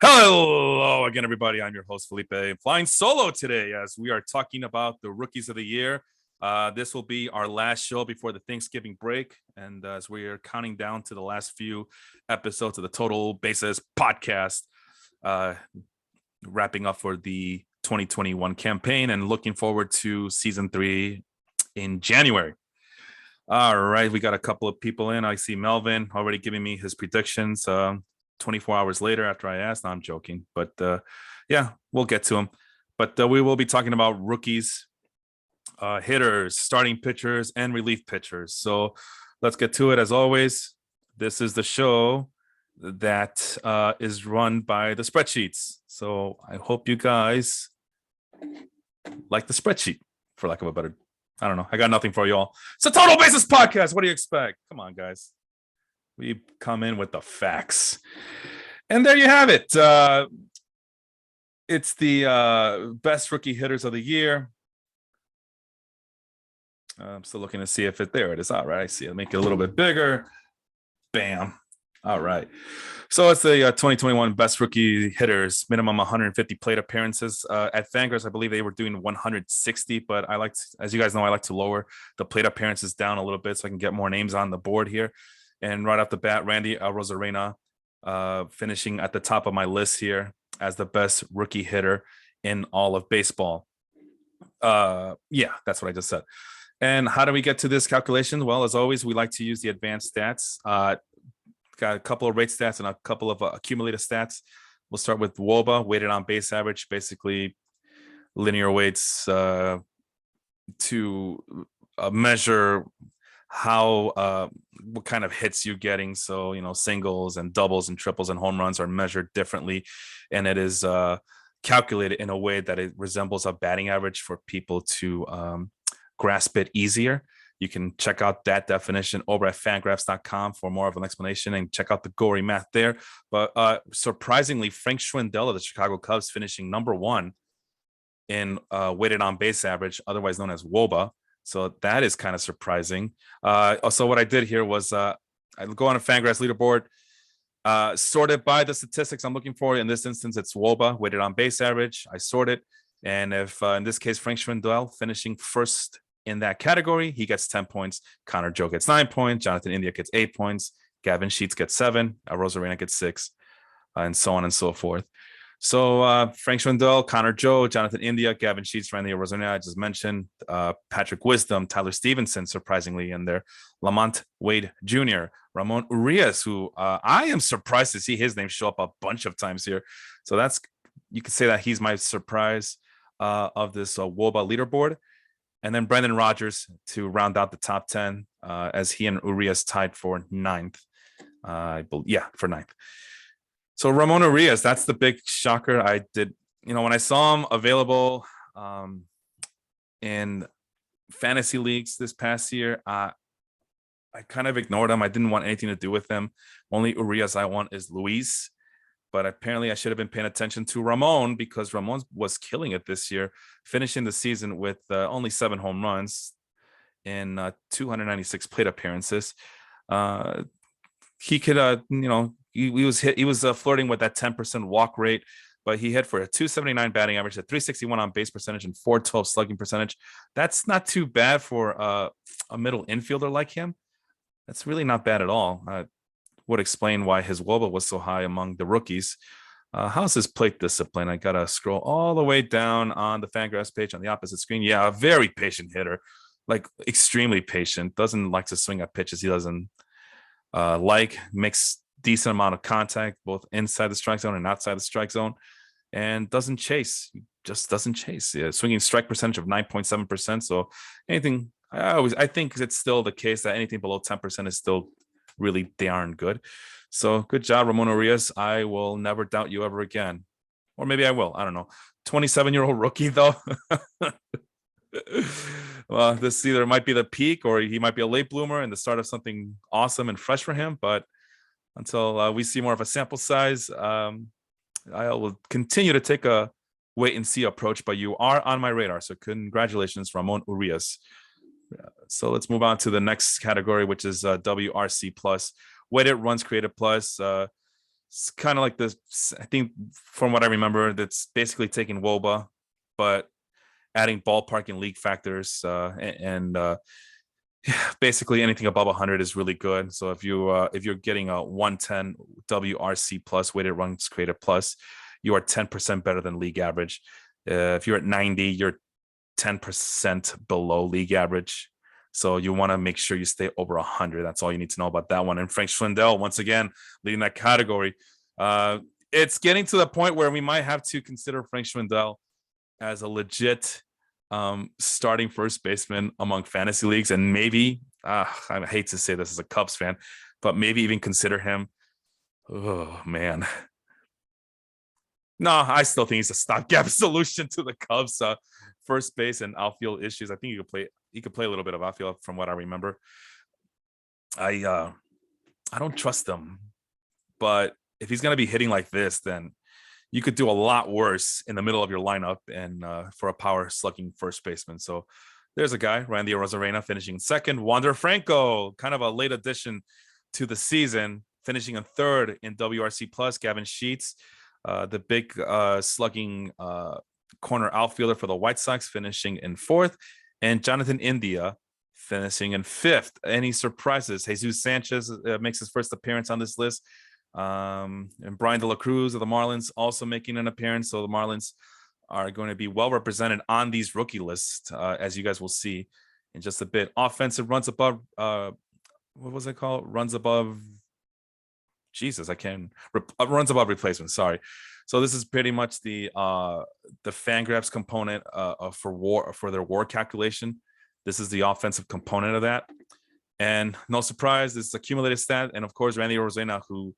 Hello again, everybody. I'm your host, Felipe, flying solo today as we are talking about the rookies of the year. This will be our last show before the Thanksgiving break. And as we are counting down to the last few episodes of the Total Bases podcast, wrapping up for the 2021 campaign and looking forward to season 3 in January. All right, we got a couple of people in. I see Melvin already giving me his predictions. 24 hours later after I asked. No, I'm joking. But yeah, we'll get to them. But we will be talking about rookies, hitters, starting pitchers, and relief pitchers. So let's get to it. As always, this is the show that is run by the spreadsheets. So I hope you guys like the spreadsheet, for lack of a better. I don't know. I got nothing for you all. It's a Total Bases podcast. What do you expect? Come on, guys. We come in with the facts. And there you have it. It's the best rookie hitters of the year. I'm still looking to see if there it is. All right, I see it. Make it a little bit bigger. Bam. All right. So it's the 2021 best rookie hitters, minimum 150 plate appearances. At Fangraphs, I believe they were doing 160, but as you guys know, I like to lower the plate appearances down a little bit so I can get more names on the board here. And right off the bat, Randy Arozarena finishing at the top of my list here as the best rookie hitter in all of baseball. Yeah, that's what I just said. And how do we get to this calculation? Well, as always, we like to use the advanced stats. Got a couple of rate stats and a couple of accumulated stats. We'll start with WOBA, weighted on base average, basically linear weights to measure how what kind of hits you're getting. So singles and doubles and triples and home runs are measured differently, and it is calculated in a way that it resembles a batting average for people to grasp it easier. You can check out that definition over at fangraphs.com for more of an explanation and check out the gory math there. But surprisingly, Frank Schwindel of the Chicago Cubs finishing number 1 in weighted on base average, otherwise known as WOBA. So that is kind of surprising. Also, what I did here was I go on a Fangraphs leaderboard, sorted by the statistics I'm looking for. In this instance, it's WOBA, weighted on base average. I sort it. And if, in this case, Frank Schwindel finishing first in that category, he gets 10 points. Connor Joe gets 9 points. Jonathan India gets 8 points. Gavin Sheets gets 7. Arozarena gets 6, and so on and so forth. So Frank Schwindel, Connor Joe, Jonathan India, Gavin Sheets, Randy Arozarena, I just mentioned, Patrick Wisdom, Tyler Stevenson, surprisingly in there, Lamont Wade Jr., Ramon Urias, who I am surprised to see his name show up a bunch of times here. So you could say that he's my surprise of this WOBA leaderboard. And then Brendan Rodgers to round out the top 10 as he and Urias tied for 9th. For 9th. So Ramon Urias, that's the big shocker. I did, when I saw him available in fantasy leagues this past year, I kind of ignored him. I didn't want anything to do with him. Only Urias I want is Luis. But apparently I should have been paying attention to Ramon because Ramon was killing it this year, finishing the season with only 7 home runs in 296 plate appearances. He could, he was flirting with that 10% walk rate, but he hit for a 279 batting average, a 361 on base percentage, and 412 slugging percentage. That's not too bad for a middle infielder like him. That's really not bad at all. Would explain why his WOBA was so high among the rookies. How's his plate discipline? I gotta scroll all the way down on the Fangraphs page on the opposite screen. Yeah, a very patient hitter, like extremely patient. Doesn't like to swing at pitches he doesn't makes decent amount of contact both inside the strike zone and outside the strike zone, and doesn't chase. Just doesn't chase. Yeah, swinging strike percentage of 9.7%. So anything, I think it's still the case that anything below 10% is still really darn good. So good job, Ramon Urias. I will never doubt you ever again. Or maybe I will. I don't know. 27-year-old rookie, though. Well, this either might be the peak or he might be a late bloomer and the start of something awesome and fresh for him. But until we see more of a sample size, I will continue to take a wait and see approach. But you are on my radar. So congratulations, Ramon Urias. So let's move on to the next category, which is WRC plus, weighted runs created plus. It's kind of like this. I think from what I remember, that's basically taking WOBA, but adding ballpark and league factors, and basically anything above 100 is really good. So if you're getting a 110 WRC plus weighted runs created plus, you are 10% better than league average. If you're at 90, you're 10% below league average. So you want to make sure you stay over 100. That's all you need to know about that one. And Frank Schwindel, once again, leading that category. It's getting to the point where we might have to consider Frank Schwindel as a legit starting first baseman among fantasy leagues. And maybe, I hate to say this as a Cubs fan, but maybe even consider him. Oh, man. No, I still think he's a stopgap solution to the Cubs' first base and outfield issues. I think he could play a little bit of outfield from what I remember. I don't trust him, but if he's going to be hitting like this, then you could do a lot worse in the middle of your lineup and for a power slugging first baseman. So there's a guy, Randy Arozarena, finishing second. Wander Franco, kind of a late addition to the season, finishing in third in WRC plus. Gavin Sheets, the big slugging corner outfielder for the White Sox, finishing in fourth, and Jonathan India finishing in fifth. Any surprises? Jesus Sanchez makes his first appearance on this list. And Brian De La Cruz of the Marlins also making an appearance. So the Marlins are going to be well represented on these rookie lists, as you guys will see in just a bit. Offensive runs above, what was it called? Runs above, Jesus, I can't, runs above replacement. Sorry. So this is pretty much the Fangraphs component for their WAR calculation. This is the offensive component of that. And no surprise, this is accumulated stat. And of course, Randy Arozarena, who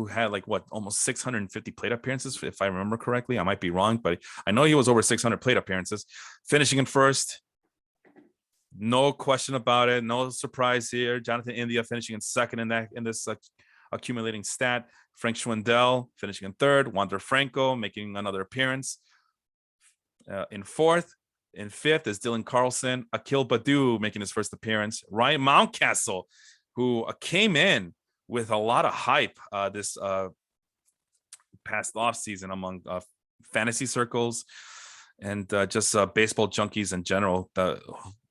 had like almost 650 plate appearances, if I remember correctly. I might be wrong, but I know he was over 600 plate appearances, finishing in first. No question about it. No surprise here. Jonathan India finishing in second in this accumulating stat. Frank Schwindel finishing in third. Wander Franco making another appearance in fourth. In fifth is Dylan Carlson. Akil Baddoo making his first appearance. Ryan Mountcastle, who came in with a lot of hype this past offseason among fantasy circles and just baseball junkies in general,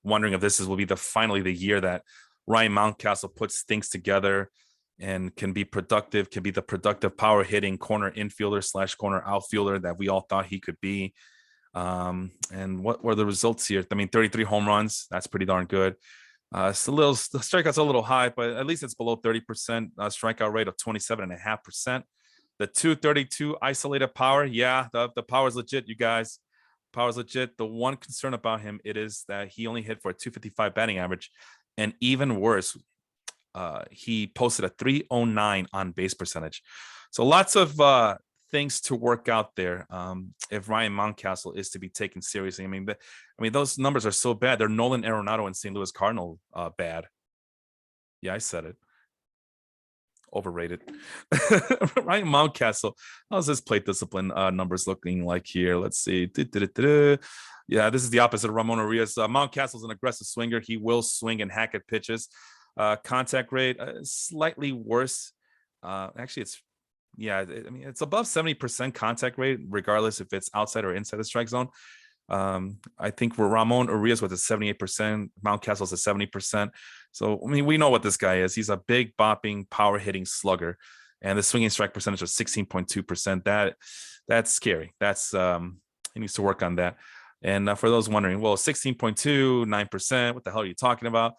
wondering if this will be finally the year that Ryan Mountcastle puts things together and can be productive, can be the productive power hitting corner infielder / corner outfielder that we all thought he could be. And what were the results here? I mean, 33 home runs. That's pretty darn good. It's the strikeouts a little high, but at least it's below 30%. Strikeout rate of 27.5%. The 232 isolated power. Yeah, the power is legit, you guys. Power is legit. The one concern about him, it is that he only hit for a 255 batting average. And even worse, he posted a 309 on base percentage. So lots of things to work out there if Ryan Mountcastle is to be taken seriously. I mean, those numbers are so bad. They're Nolan Arenado and St. Louis Cardinal bad. Yeah, I said it. Overrated. Ryan Mountcastle. How's his plate discipline numbers looking like here? Let's see. Yeah, this is the opposite of Ramon Urias. Mountcastle's an aggressive swinger. He will swing and hack at pitches. Contact rate slightly worse. Actually, it's above 70% contact rate, regardless if it's outside or inside the strike zone. I think Ramon Urias with a 78%, Mountcastle's a 70%. So, I mean, we know what this guy is. He's a big, bopping, power-hitting slugger. And the swinging strike percentage of 16.2%. That's scary. He needs to work on that. And for those wondering, well, 16.2, 9%, what the hell are you talking about?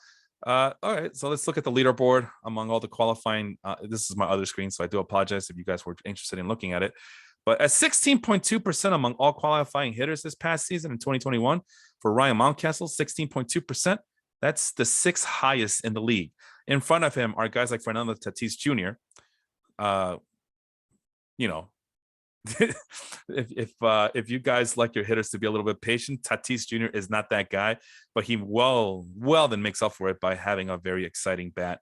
All right, so let's look at the leaderboard among all the qualifying. This is my other screen, so I do apologize if you guys were interested in looking at it. But at 16.2% among all qualifying hitters this past season in 2021 for Ryan Mountcastle, 16.2%. That's the sixth highest in the league. In front of him are guys like Fernando Tatis Jr. If you guys like your hitters to be a little bit patient, Tatis Jr. is not that guy, but he well then makes up for it by having a very exciting bat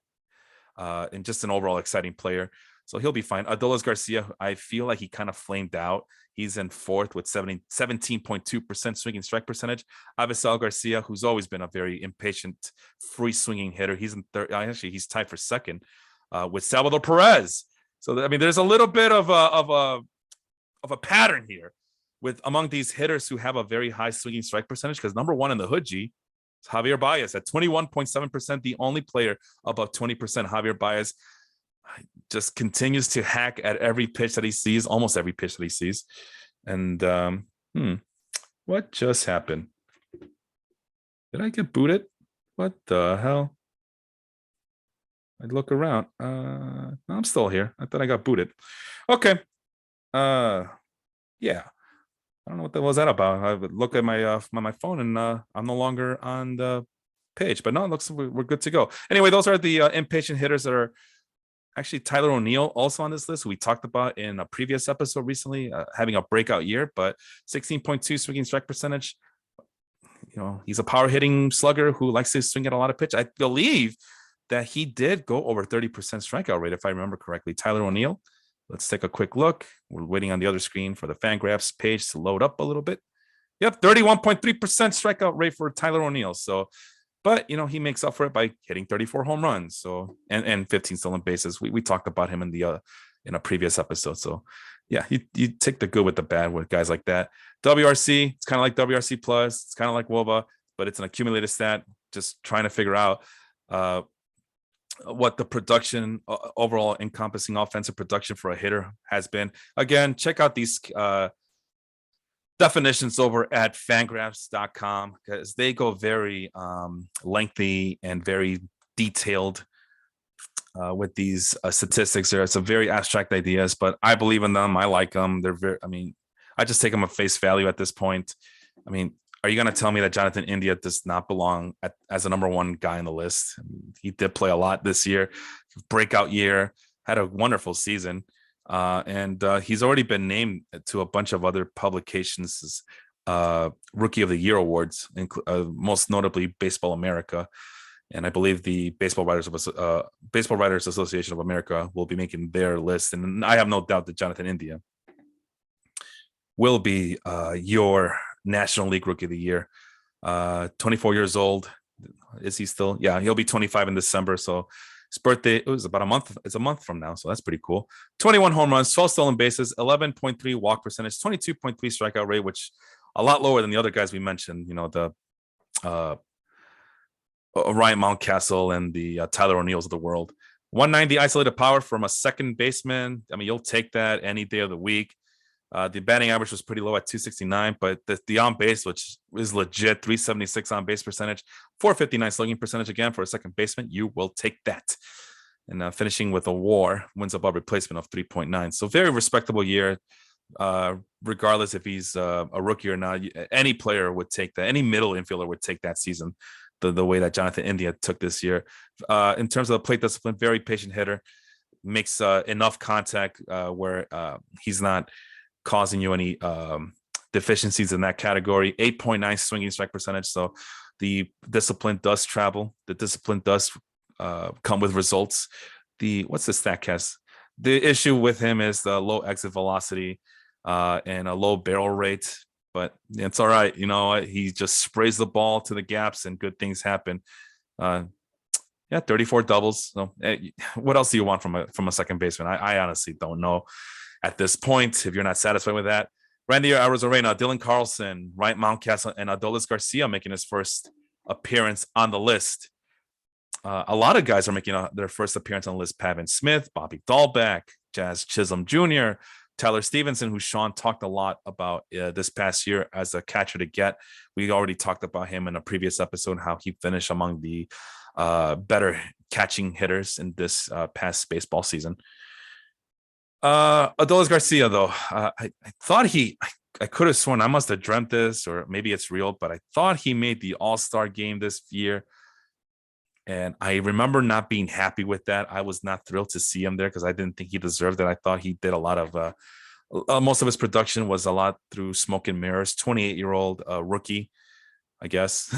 and just an overall exciting player. So he'll be fine. Adolis Garcia, I feel like he kind of flamed out. He's in fourth with 17.2% swinging strike percentage. Avisal Garcia, who's always been a very impatient, free swinging hitter, he's in third. Actually, he's tied for second with Salvador Perez. So I mean, there's a little bit of a pattern here with among these hitters who have a very high swinging strike percentage. Because number one in the hood G is Javier Baez at 21.7%, the only player above 20%. Javier Baez just continues to hack at every pitch that he sees, almost every pitch that he sees. And what just happened? Did I get booted? What the hell? I'd look around. No, I'm still here. I thought I got booted. Okay. Yeah. I don't know what that was that about. I would look at my phone and I'm no longer on the page. But no, it looks like we're good to go. Anyway, those are the impatient hitters that are actually Tyler O'Neill also on this list. We talked about in a previous episode recently, having a breakout year, but 16.2 swinging strike percentage. You know, he's a power hitting slugger who likes to swing at a lot of pitch. I believe that he did go over 30% strikeout rate, if I remember correctly. Tyler O'Neill. Let's take a quick look. We're waiting on the other screen for the Fangraphs page to load up a little bit. Yep, 31.3% strikeout rate for Tyler O'Neill. So, but you know, he makes up for it by hitting 34 home runs. So and 15 stolen bases. We talked about him in a previous episode. So yeah, you take the good with the bad with guys like that. WRC, it's kind of like WRC plus, it's kind of like WOBA, but it's an accumulated stat. Just trying to figure out what the production overall encompassing offensive production for a hitter has been. Again, check out these definitions over at fangraphs.com because they go very lengthy and very detailed with these statistics. There are some very abstract ideas, but I believe in them. I like them. I just take them at face value at this point. I mean, are you going to tell me that Jonathan India does not belong as a number one guy on the list? He did play a lot this year, breakout year, had a wonderful season. And he's already been named to a bunch of other publications Rookie of the Year awards, most notably Baseball America. And I believe the Baseball Writers Association of America will be making their list. And I have no doubt that Jonathan India will be your National League Rookie of the Year. 24 years old. Is he still? Yeah, he'll be 25 in December. So his birthday, it was about a month. It's a month from now. So that's pretty cool. 21 home runs, 12 stolen bases, 11.3 walk percentage, 22.3 strikeout rate, which a lot lower than the other guys we mentioned. You know, the Ryan Mountcastle and the Tyler O'Neills of the world. 190 isolated power from a second baseman. I mean, you'll take that any day of the week. The batting average was pretty low at 269, but the on base, which is legit, 376 on base percentage, 459 slugging percentage again for a second baseman. You will take that. And finishing with a WAR, wins above replacement of 3.9. So very respectable year, regardless if he's a rookie or not. Any player would take that. Any middle infielder would take that season the way that Jonathan India took this year. In terms of the plate discipline, very patient hitter, makes enough contact where he's not causing you any deficiencies in that category. 8.9 swinging strike percentage. So the discipline does travel. The discipline does come with results. What's the StatCast? The issue with him is the low exit velocity and a low barrel rate, but it's all right. You know, he just sprays the ball to the gaps and good things happen. 34 doubles. So what else do you want from a second baseman? I honestly don't know at this point. If you're not satisfied with that, Randy Arozarena, Dylan Carlson, Ryan Mountcastle, and Adolis Garcia making his first appearance on the list. A lot of guys are making their first appearance on the list. Pavin Smith, Bobby Dahlbeck, Jazz Chisholm Jr., Tyler Stevenson, who Sean talked a lot about this past year as a catcher to get. We already talked about him in a previous episode, how he finished among the better catching hitters in this past baseball season. Adolis Garcia, though, I thought I could have sworn, I must have dreamt this, or maybe it's real, but I thought he made the All-Star game this year. And I remember not being happy with that. I was not thrilled to see him there because I didn't think he deserved it. I thought he did a lot of, most of his production was a lot through smoke and mirrors. 28-year-old rookie, I guess.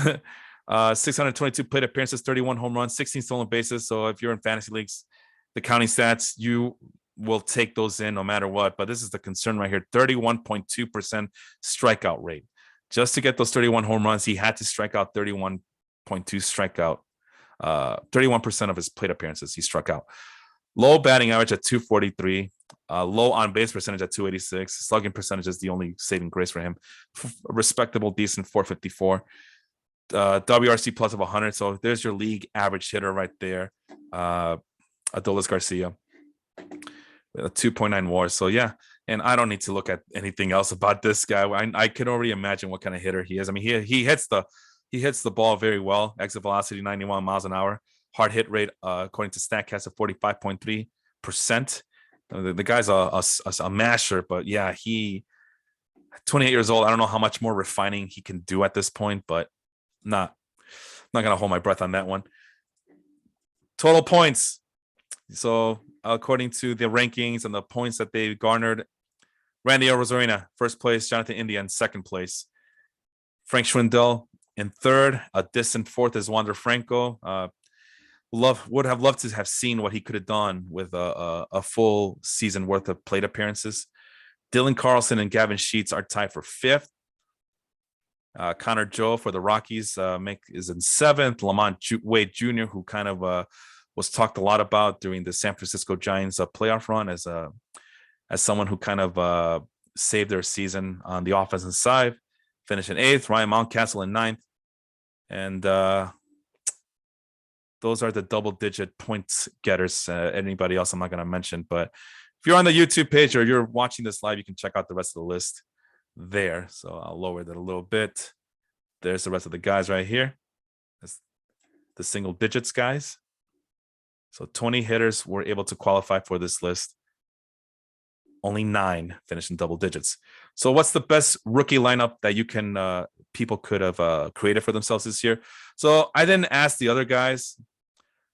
622 plate appearances, 31 home runs, 16 stolen bases. So if you're in fantasy leagues, the counting stats, you will take those in no matter what. But this is the concern right here. 31.2% strikeout rate. Just to get those 31 home runs, he had to strike out 31.2 strikeout. 31% of his plate appearances he struck out. Low batting average at 243. Low on base percentage at 286. Slugging percentage is the only saving grace for him. Respectable, decent 454. WRC plus of 100. So there's your league average hitter right there. Adolis Garcia, a 2.9 WAR. So yeah, and I don't need to look at anything else about this guy. I can already imagine what kind of hitter he is. I mean, he hits the ball very well. Exit velocity 91 miles an hour. Hard hit rate, according to Statcast, of 45.3%. The guy's a masher, but yeah, 28 years old. I don't know how much more refining he can do at this point, but not gonna hold my breath on that one. Total points. So according to the rankings and the points that they garnered, Randy Arozarena, first place, Jonathan India in second place, Frank Schwindel in third, a distant fourth is Wander Franco. Would have loved to have seen what he could have done with a full season worth of plate appearances. Dylan Carlson and Gavin Sheets are tied for fifth. Connor Joe for the Rockies is in seventh. Lamont Wade Jr., who kind of was talked a lot about during the San Francisco Giants playoff run as someone who kind of saved their season on the offensive side, finished in eighth. Ryan Mountcastle in ninth. And those are the double-digit points getters. Anybody else I'm not going to mention. But if you're on the YouTube page or you're watching this live, you can check out the rest of the list there. So I'll lower that a little bit. There's the rest of the guys right here. That's the single digits guys. So 20 hitters were able to qualify for this list. Only 9 finished in double digits. So what's the best rookie lineup that you can people could have created for themselves this year? So I didn't ask the other guys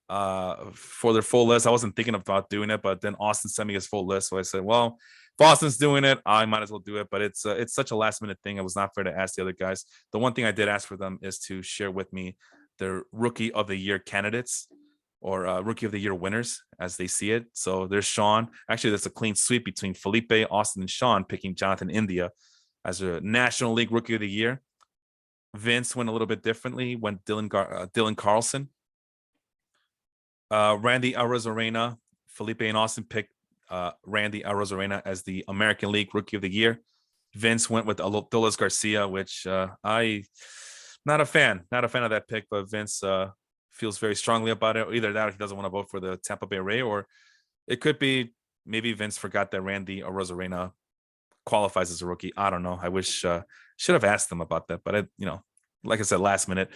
for their full list. I wasn't thinking about doing it, but then Austin sent me his full list. So I said, well, if Austin's doing it, I might as well do it. But it's such a last minute thing. It was not fair to ask the other guys. The one thing I did ask for them is to share with me their rookie of the year candidates or rookie of the year winners as they see it. So there's Sean. Actually, that's a clean sweep between Felipe, Austin, and Sean picking Jonathan India as a National League Rookie of the Year. Vince went a little bit differently, went Dylan Carlson. Randy Arozarena, Felipe and Austin picked Randy Arozarena as the American League Rookie of the Year. Vince went with Adolis Garcia, which I not a fan of that pick, but Vince feels very strongly about it. Either that or he doesn't want to vote for the Tampa Bay Ray, or it could be maybe Vince forgot that Randy Arozarena qualifies as a rookie. I don't know. I wish should have asked them about that, but like I said, last minute.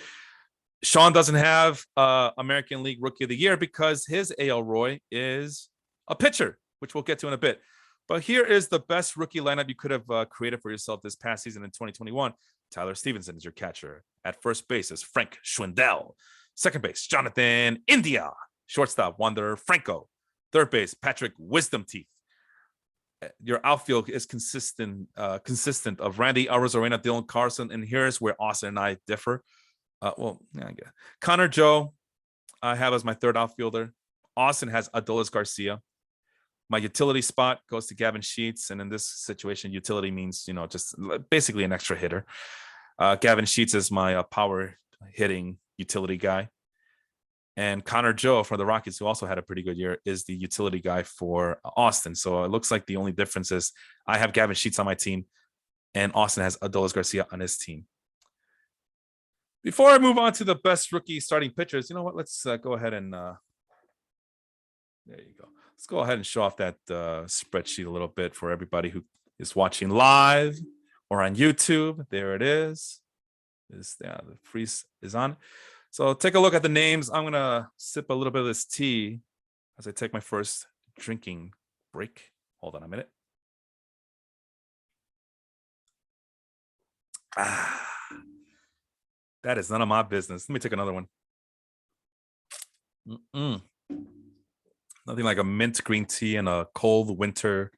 Sean doesn't have American League Rookie of the Year because his AL Roy is a pitcher, which we'll get to in a bit. But here is the best rookie lineup you could have created for yourself this past season in 2021. Tyler Stevenson is your catcher. At first base is Frank Schwindel. Second base, Jonathan India. Shortstop, Wander Franco. Third base, Patrick Wisdom Teeth. Your outfield is consistent of Randy Arozarena, Dylan Carlson, and here's where Austin and I differ. Connor Joe, I have as my third outfielder. Austin has Adolis Garcia. My utility spot goes to Gavin Sheets, and in this situation, utility means just basically an extra hitter. Gavin Sheets is my power hitting utility guy. And Connor Joe for the Rockies, who also had a pretty good year, is the utility guy for Austin. So it looks like the only difference is I have Gavin Sheets on my team, and Austin has Adolis Garcia on his team. Before I move on to the best rookie starting pitchers, you know what? Let's go ahead and there you go. Let's go ahead and show off that spreadsheet a little bit for everybody who is watching live or on YouTube. There it is. The freeze is on. So take a look at the names. I'm going to sip a little bit of this tea as I take my first drinking break. Hold on a minute. That is none of my business. Let me take another one. Nothing like a mint green tea in a cold winter,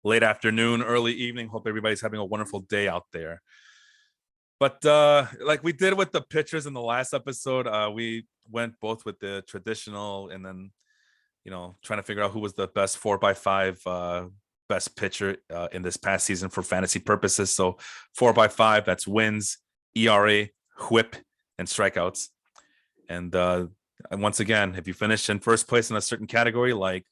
late afternoon, early evening. Hope everybody's having a wonderful day out there. But like we did with the pitchers in the last episode, we went both with the traditional and then, trying to figure out who was the best 4x5 best pitcher in this past season for fantasy purposes. So 4x5, that's wins, ERA, whip, and strikeouts. And once again, if you finish in first place in a certain category, like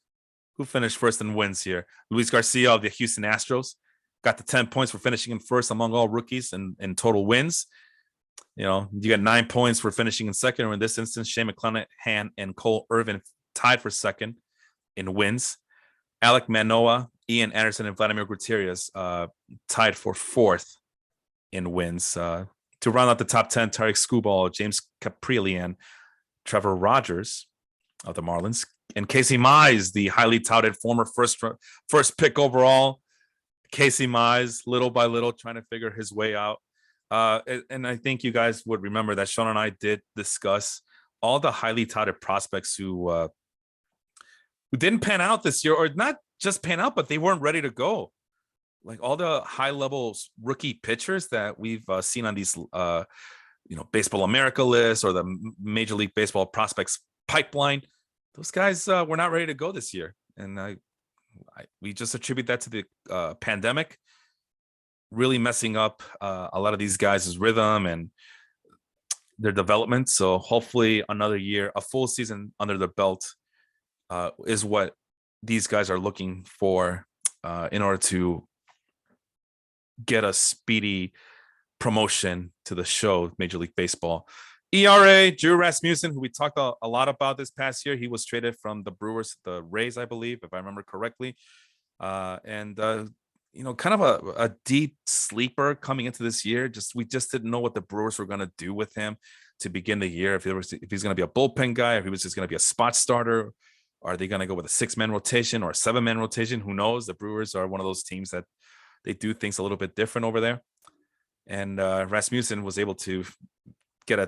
Who finished first in wins here? Luis Garcia of the Houston Astros got the 10 points for finishing in first among all rookies in total wins. You got 9 points for finishing in second, or in this instance, Shane McClanahan and Cole Irvin tied for second in wins. Alek Manoah, Ian Anderson, and Vladimir Gutierrez tied for fourth in wins. To round out the top 10, Tarek Skubal, James Kaprielian, Trevor Rogers of the Marlins, and Casey Mize, the highly touted former first pick overall. Casey Mize, little by little, trying to figure his way out. And I think you guys would remember that Sean and I did discuss all the highly touted prospects who didn't pan out this year, or not just pan out, but they weren't ready to go. Like all the high level rookie pitchers that we've seen on these, Baseball America lists or the Major League Baseball prospects pipeline, those guys were not ready to go this year. And we just attribute that to the pandemic really messing up a lot of these guys' rhythm and their development. So hopefully another year, a full season under their belt is what these guys are looking for in order to get a speedy promotion to the show, Major League Baseball. ERA, Drew Rasmussen, who we talked a lot about this past year. He was traded from the Brewers to the Rays, I believe, if I remember correctly. Kind of a deep sleeper coming into this year. We just didn't know what the Brewers were going to do with him to begin the year. If he's going to be a bullpen guy, if he was just going to be a spot starter, are they going to go with a 6-man rotation or a 7-man rotation? Who knows? The Brewers are one of those teams that they do things a little bit different over there. And Rasmussen was able to get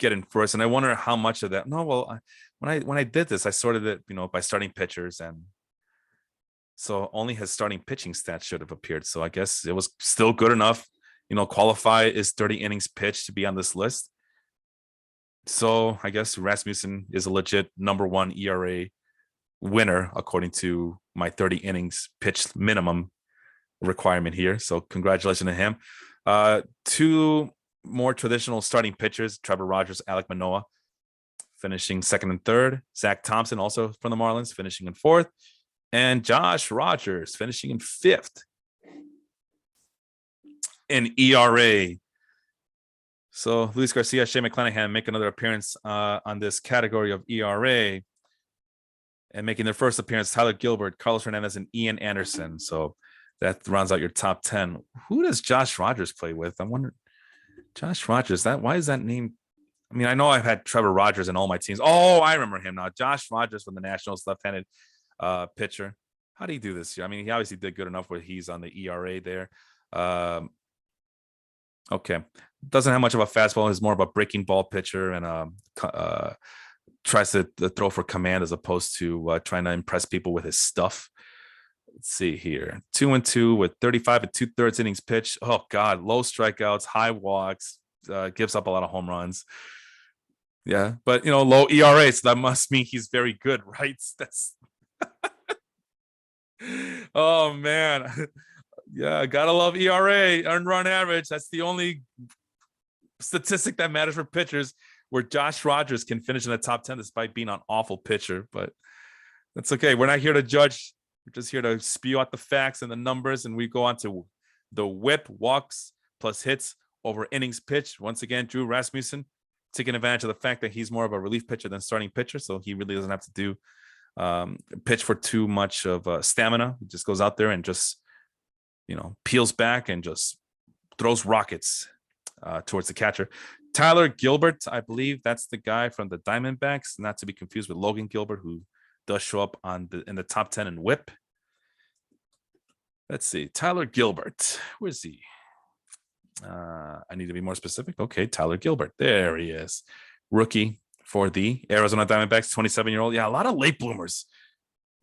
in first. And I wonder how much of that. No, well, when I did this, I sorted it, by starting pitchers, and so only his starting pitching stats should have appeared. So I guess it was still good enough. Qualify is 30 innings pitched to be on this list. So I guess Rasmussen is a legit number one ERA winner according to my 30 innings pitched minimum requirement here. So congratulations to him. Two more traditional starting pitchers, Trevor Rogers, Alek Manoah, finishing second and third. Zach Thompson, also from the Marlins, finishing in fourth. And Josh Rogers finishing in fifth in ERA. So Luis Garcia, Shane McClanahan make another appearance on this category of ERA. And making their first appearance, Tyler Gilbert, Carlos Hernandez, and Ian Anderson. So that rounds out your top 10. Who does Josh Rogers play with? I wonder. Josh Rogers, why is that name? I mean, I know I've had Trevor Rogers in all my teams. Oh, I remember him now. Josh Rogers from the Nationals, left-handed pitcher. How did he do this year? I mean, he obviously did good enough where he's on the ERA there. Okay. Doesn't have much of a fastball. He's more of a breaking ball pitcher and tries to throw for command as opposed to trying to impress people with his stuff. Let's see here. 2-2 with 35 and 2/3 innings pitched. Oh, God. Low strikeouts, high walks, gives up a lot of home runs. Yeah. But, low ERA. So that must mean he's very good, right? That's. Oh, man. Yeah. Gotta love ERA, earned run average. That's the only statistic that matters for pitchers, where Josh Rogers can finish in the top 10 despite being an awful pitcher. But that's okay. We're not here to judge. We're just here to spew out the facts and the numbers, and we go on to the whip, walks plus hits over innings pitched. Once again, Drew Rasmussen taking advantage of the fact that he's more of a relief pitcher than starting pitcher, so he really doesn't have to do pitch for too much of stamina. He just goes out there and just peels back and just throws rockets towards the catcher. Tyler Gilbert, I believe that's the guy from the Diamondbacks, not to be confused with Logan Gilbert, who does show up in the top 10 in whip. Let's see. Tyler Gilbert. Where's he? I need to be more specific. Okay, Tyler Gilbert. There he is. Rookie for the Arizona Diamondbacks, 27-year-old. Yeah, a lot of late bloomers.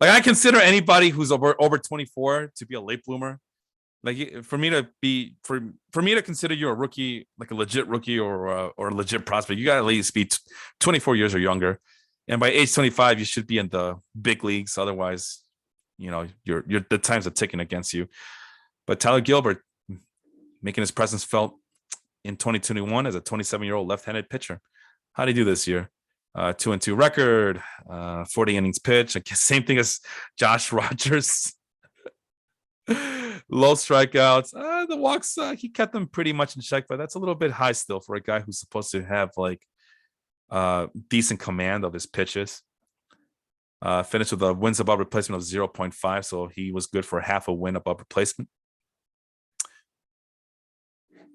Like, I consider anybody who's over 24 to be a late bloomer. Like, for me to consider you a rookie, like a legit rookie or a legit prospect, you got to at least be 24 years or younger. And by age 25, you should be in the big leagues. Otherwise, the times are ticking against you. But Tyler Gilbert making his presence felt in 2021 as a 27-year-old left-handed pitcher. How did he do this year? 2-2 record, 40 innings pitch. I guess same thing as Josh Rogers. Low strikeouts. The walks, he kept them pretty much in check, but that's a little bit high still for a guy who's supposed to have like decent command of his pitches. Finished with a wins above replacement of 0.5, so he was good for half a win above replacement.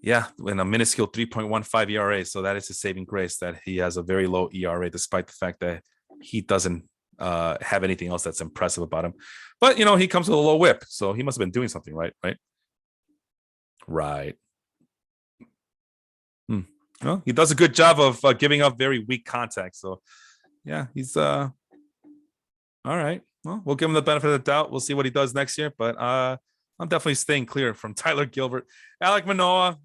Yeah, in a minuscule 3.15 ERA, so that is a saving grace that he has a very low ERA, despite the fact that he doesn't have anything else that's impressive about him. But he comes with a low whip, so he must have been doing something right. Right. Well, he does a good job of giving up very weak contact. So, yeah, he's all right. Well, we'll give him the benefit of the doubt. We'll see what he does next year. But I'm definitely staying clear from Tyler Gilbert. Alek Manoah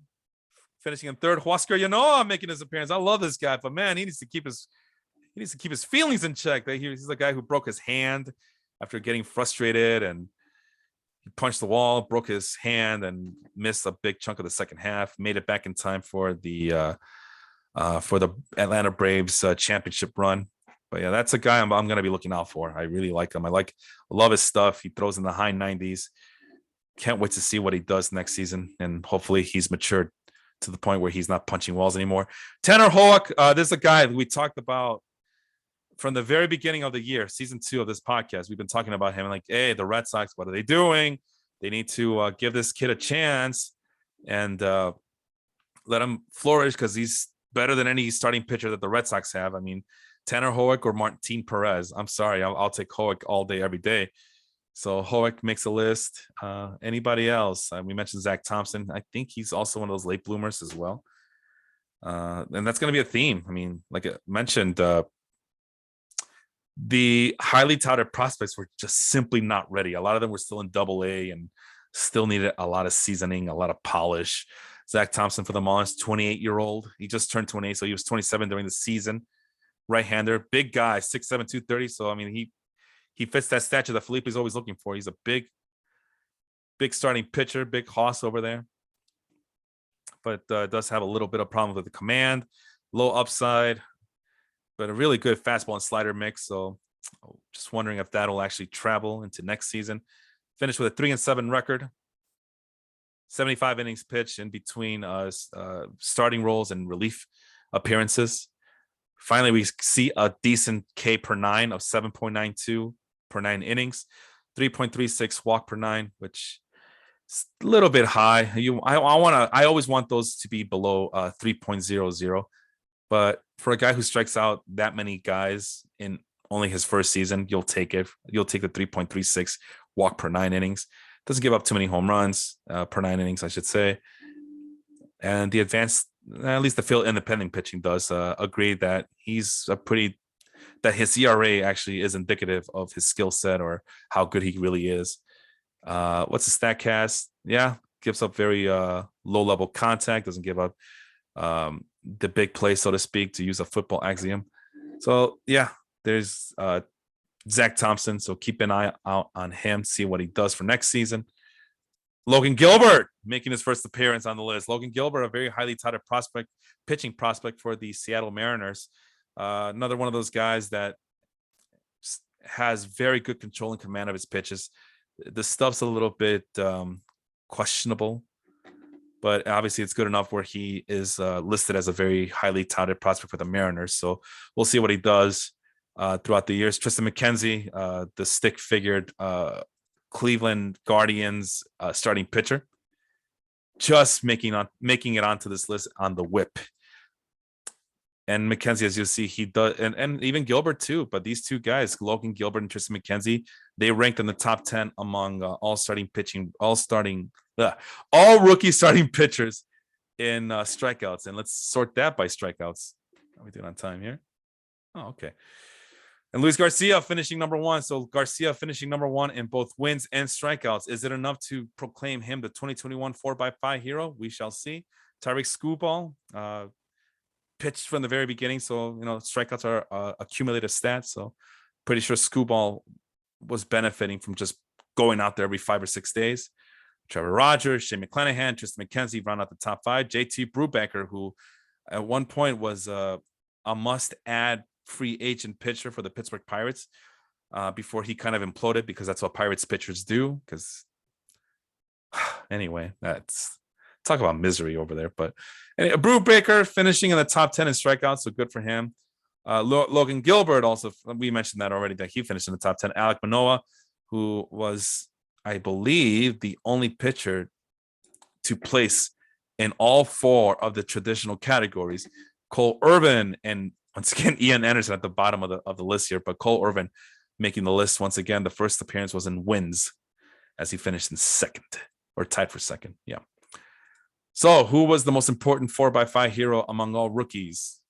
finishing in third. Huascar Yanoa making his appearance. I love this guy, but man, he needs to keep his feelings in check. He's the guy who broke his hand after getting frustrated, and he punched the wall, broke his hand, and missed a big chunk of the second half. Made it back in time for the Atlanta Braves championship run. But yeah, that's a guy I'm going to be looking out for. I really like him. I love his stuff. He throws in the high 90s. Can't wait to see what he does next season, and hopefully he's matured to the point where he's not punching walls anymore. Tanner Hoek, this is a guy we talked about from the very beginning of the year, season 2 of this podcast. We've been talking about him like, hey, the Red Sox, what are they doing? They need to give this kid a chance and let him flourish, because he's better than any starting pitcher that the Red Sox have. I mean, Tanner Hoek or Martin Perez. I'm sorry, I'll take Hoek all day, every day. So Hoek makes a list. Anybody else? We mentioned Zach Thompson. I think he's also one of those late bloomers as well. And that's going to be a theme. I mean, like I mentioned, the highly touted prospects were just simply not ready. A lot of them were still in Double-A and still needed a lot of seasoning, a lot of polish. Zach Thompson for the Marlins, 28-year-old. He just turned 28, so he was 27 during the season. Right-hander, big guy, 6'7", 230. So, I mean, he fits that stature that Felipe is always looking for. He's a big starting pitcher, big hoss over there. But does have a little bit of problem with the command, low upside, but a really good fastball and slider mix. So just wondering if that'll actually travel into next season. Finished with a 3-7 record, 75 innings pitched in between starting roles and relief appearances. Finally, we see a decent K per 9 of 7.92 per 9 innings, 3.36 walk per 9, which is a little bit high. I always want those to be below 3.00. But for a guy who strikes out that many guys in only his first season, you'll take it. You'll take the 3.36 walk per 9 innings. Doesn't give up too many home runs per 9 innings, I should say. And the advanced, at least the field independent pitching does agree that that his ERA actually is indicative of his skill set or how good he really is. What's the StatCast? Yeah, gives up very low level contact, doesn't give up the big play, so to speak, to use a football axiom. So yeah, there's Zach Thompson. So keep an eye out on him, see what he does for next season. Logan Gilbert making his first appearance on the list. Logan Gilbert, a very highly touted pitching prospect for the Seattle Mariners. Another one of those guys that has very good control and command of his pitches. The stuff's a little bit questionable, but obviously it's good enough where he is listed as a very highly touted prospect for the Mariners. So we'll see what he does throughout the years. Tristan McKenzie, the stick-figured Cleveland Guardians starting pitcher, just making it onto this list on the whip. And McKenzie, as you see, he does, and even Gilbert too. But these two guys, Logan Gilbert and Tristan McKenzie, they ranked in the top 10 among all rookie starting pitchers in strikeouts. And let's sort that by strikeouts. How are we doing on time here? Oh, okay. And Luis Garcia finishing number 1. So Garcia finishing number 1 in both wins and strikeouts. Is it enough to proclaim him the 2021 4x5 hero? We shall see. Tyreek Skubal pitched from the very beginning. So, strikeouts are accumulative stats. So pretty sure Skubal was benefiting from just going out there every 5 or 6 days. Trevor Rogers, Shane McClanahan, Tristan McKenzie round out the top 5. JT Brubaker, who at one point was a must-add free agent pitcher for the Pittsburgh Pirates before he kind of imploded, because that's what Pirates pitchers do. Because anyway, that's talk about misery over there. But anyway, Brew Baker finishing in the top 10 in strikeouts, so good for him. Logan Gilbert also, we mentioned that already, that he finished in the top 10. Alek Manoah, who was, I believe, the only pitcher to place in all 4 of the traditional categories. Cole Irvin and once again Ian Anderson at the bottom of the list here, but Cole Irvin making the list once again. The first appearance was in wins, as he finished in second, or tied for second. Yeah. So who was the most important 4x5 hero among all rookies?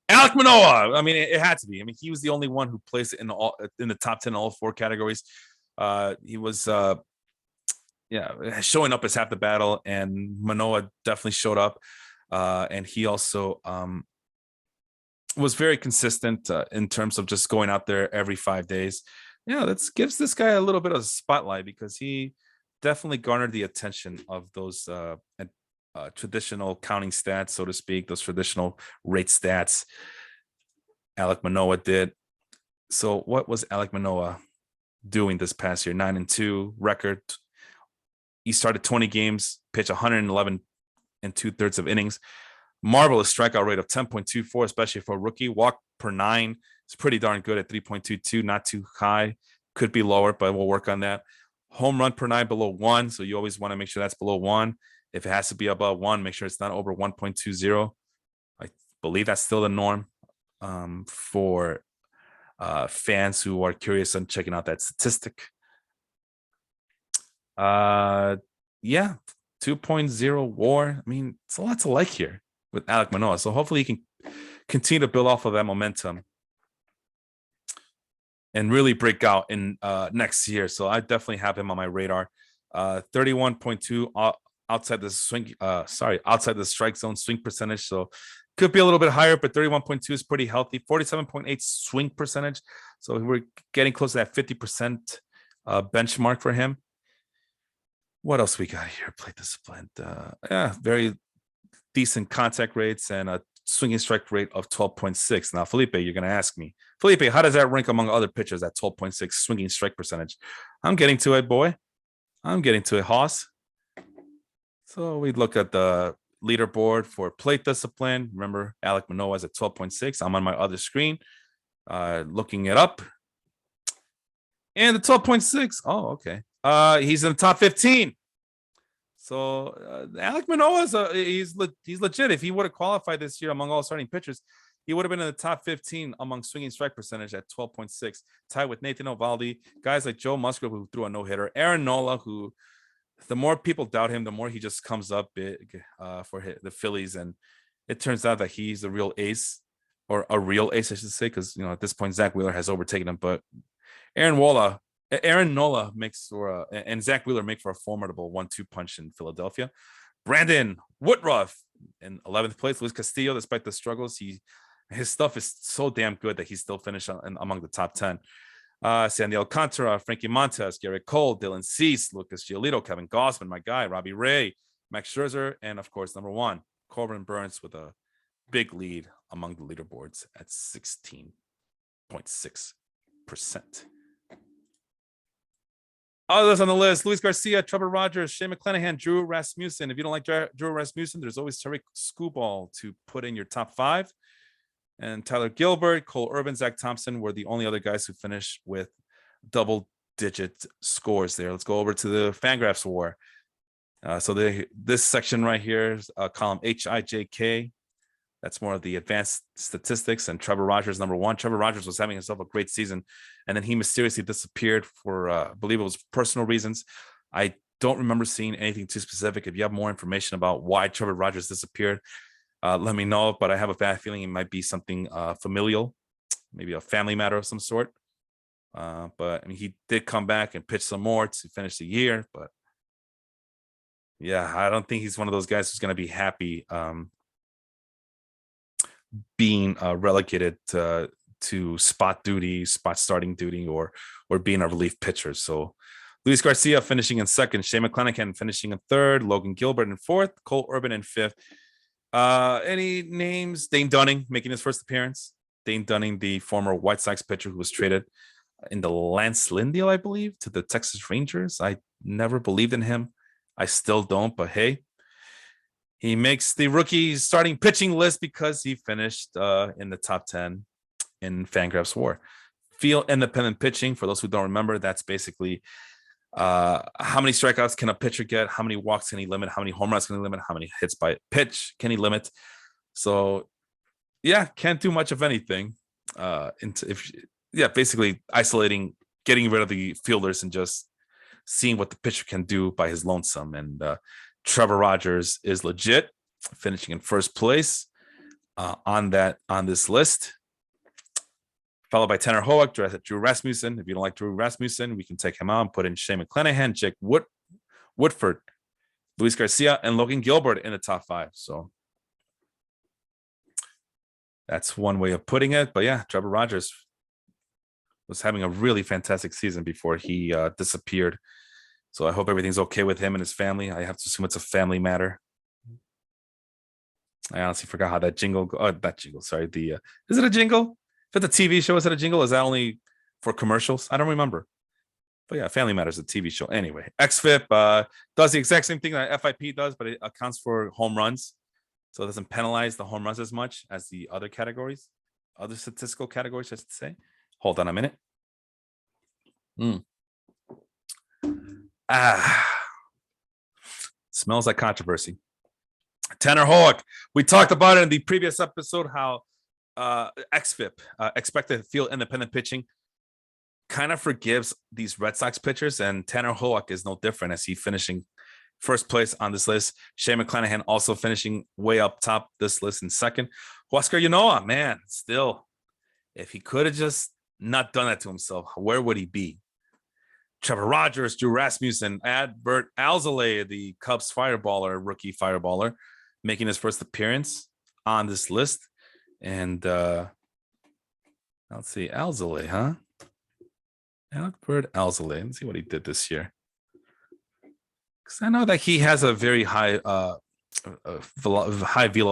Alek Manoah. I mean, it had to be. I mean, he was the only one who placed it in the top 10 in all 4 categories. He was showing up as half the battle, and Manoah definitely showed up. And he also was very consistent in terms of just going out there every 5 days. Yeah, that gives this guy a little bit of a spotlight, because he definitely garnered the attention of those traditional counting stats, so to speak, those traditional rate stats. Alek Manoah did. So what was Alek Manoah doing this past year? 9-2 record. He started 20 games, pitched 111 and 2/3 of innings. Marvelous strikeout rate of 10.24, especially for a rookie. Walk per 9 is pretty darn good at 3.22, not too high. Could be lower, but we'll work on that. Home run per 9 below 1, so you always want to make sure that's below 1. If it has to be above 1, make sure it's not over 1.20. I believe that's still the norm for fans who are curious on checking out that statistic. Yeah, 2.0 WAR. I mean, it's a lot to like here with Alek Manoah. So hopefully he can continue to build off of that momentum and really break out in next year. So I definitely have him on my radar. 31.2 outside the swing. Outside the strike zone swing percentage. So could be a little bit higher, but 31.2 is pretty healthy. 47.8 swing percentage. So we're getting close to that 50% benchmark for him. What else we got here? Plate discipline. Very decent contact rates and a swinging strike rate of 12.6. Now, Felipe, you're going to ask me, Felipe, how does that rank among other pitchers at 12.6 swinging strike percentage? I'm getting to it, boy. I'm getting to it, Hoss. So we look at the leaderboard for plate discipline. Remember, Alek Manoah is at 12.6. I'm on my other screen looking it up. And the 12.6. Oh, okay. He's in the top 15. So Alek Manoah is he's legit. If he would have qualified this year among all starting pitchers, he would have been in the top 15 among swinging strike percentage at 12.6, tied with Nathan Eovaldi, guys like Joe Musgrove, who threw a no-hitter, Aaron Nola, who the more people doubt him, the more he just comes up big for the Phillies. And it turns out that he's a real ace, or a real ace, I should say, because at this point Zach Wheeler has overtaken him. But Aaron Nola makes and Zach Wheeler make for a formidable 1-2 punch in Philadelphia. Brandon Woodruff in 11th place. Luis Castillo, despite the struggles, his stuff is so damn good that he's still finished among the top 10. Sandy Alcantara, Frankie Montes, Garrett Cole, Dylan Cease, Lucas Giolito, Kevin Gausman, my guy, Robbie Ray, Max Scherzer, and of course, number 1, Corbin Burns with a big lead among the leaderboards at 16.6%. Others on the list: Luis Garcia, Trevor Rogers, Shane McClanahan, Drew Rasmussen. If you don't like Drew Rasmussen, there's always Tariq Skubal to put in your top 5. And Tyler Gilbert, Cole Irvin, Zach Thompson were the only other guys who finished with double-digit scores there. Let's go over to the Fangraphs war. So this section right here is column HIJK. That's more of the advanced statistics. And Trevor Rogers, number 1. Trevor Rogers was having himself a great season, and then he mysteriously disappeared for, I believe it was personal reasons. I don't remember seeing anything too specific. If you have more information about why Trevor Rogers disappeared, let me know. But I have a bad feeling it might be something familial, maybe a family matter of some sort. But I mean, he did come back and pitch some more to finish the year. But yeah, I don't think he's one of those guys who's going to be happy being relegated to spot starting duty, or being a relief pitcher. So Luis Garcia finishing in 2nd, Shane McClanahan finishing in 3rd, Logan Gilbert in 4th, Cole Irvin in 5th. Any names? Dane Dunning making his first appearance. Dane Dunning, the former White Sox pitcher who was traded in the Lance Lynn deal, I believe, to the Texas Rangers. I never believed in him. I still don't, but hey, he makes the rookie starting pitching list because he finished in the top 10 in Fangraphs WAR. Field independent pitching, for those who don't remember, that's basically how many strikeouts can a pitcher get, how many walks can he limit, how many home runs can he limit, how many hits by pitch can he limit. So yeah, can't do much of anything. Basically isolating, getting rid of the fielders and just seeing what the pitcher can do by his lonesome. And Trevor Rogers is legit, finishing in first place on this list, followed by Tanner Hoek, Drew Rasmussen. If you don't like Drew Rasmussen, we can take him out and put in Shane McClanahan, Jake Woodford, Luis Garcia, and Logan Gilbert in the top 5. So that's one way of putting it. But yeah, Trevor Rogers was having a really fantastic season before he disappeared. So I hope everything's okay with him and his family. I have to assume it's a family matter. I honestly forgot how that jingle. That jingle. Sorry. Is it a jingle? If it's a TV show, is it a jingle? Is that only for commercials? I don't remember. But yeah, Family Matters, a TV show. Anyway, XFIP does the exact same thing that FIP does, but it accounts for home runs. So it doesn't penalize the home runs as much as the other categories, other statistical categories, I should say. Hold on a minute. Smells like controversy. Tanner Hoek. We talked about it in the previous episode how XFIP, expected field independent pitching, kind of forgives these Red Sox pitchers, and Tanner Hoek is no different as he finishing first place on this list. Shane McClanahan also finishing way up top this list in second. Huascar Ynoa, man, still, if he could have just not done that to himself, where would he be? Trevor Rogers, Drew Rasmussen, Adbert Alzolay, the Cubs rookie fireballer, making his first appearance on this list. And let's see, Alzolay, huh? Adbert Alzolay. Let's see what he did this year. Because I know that he has a very high velo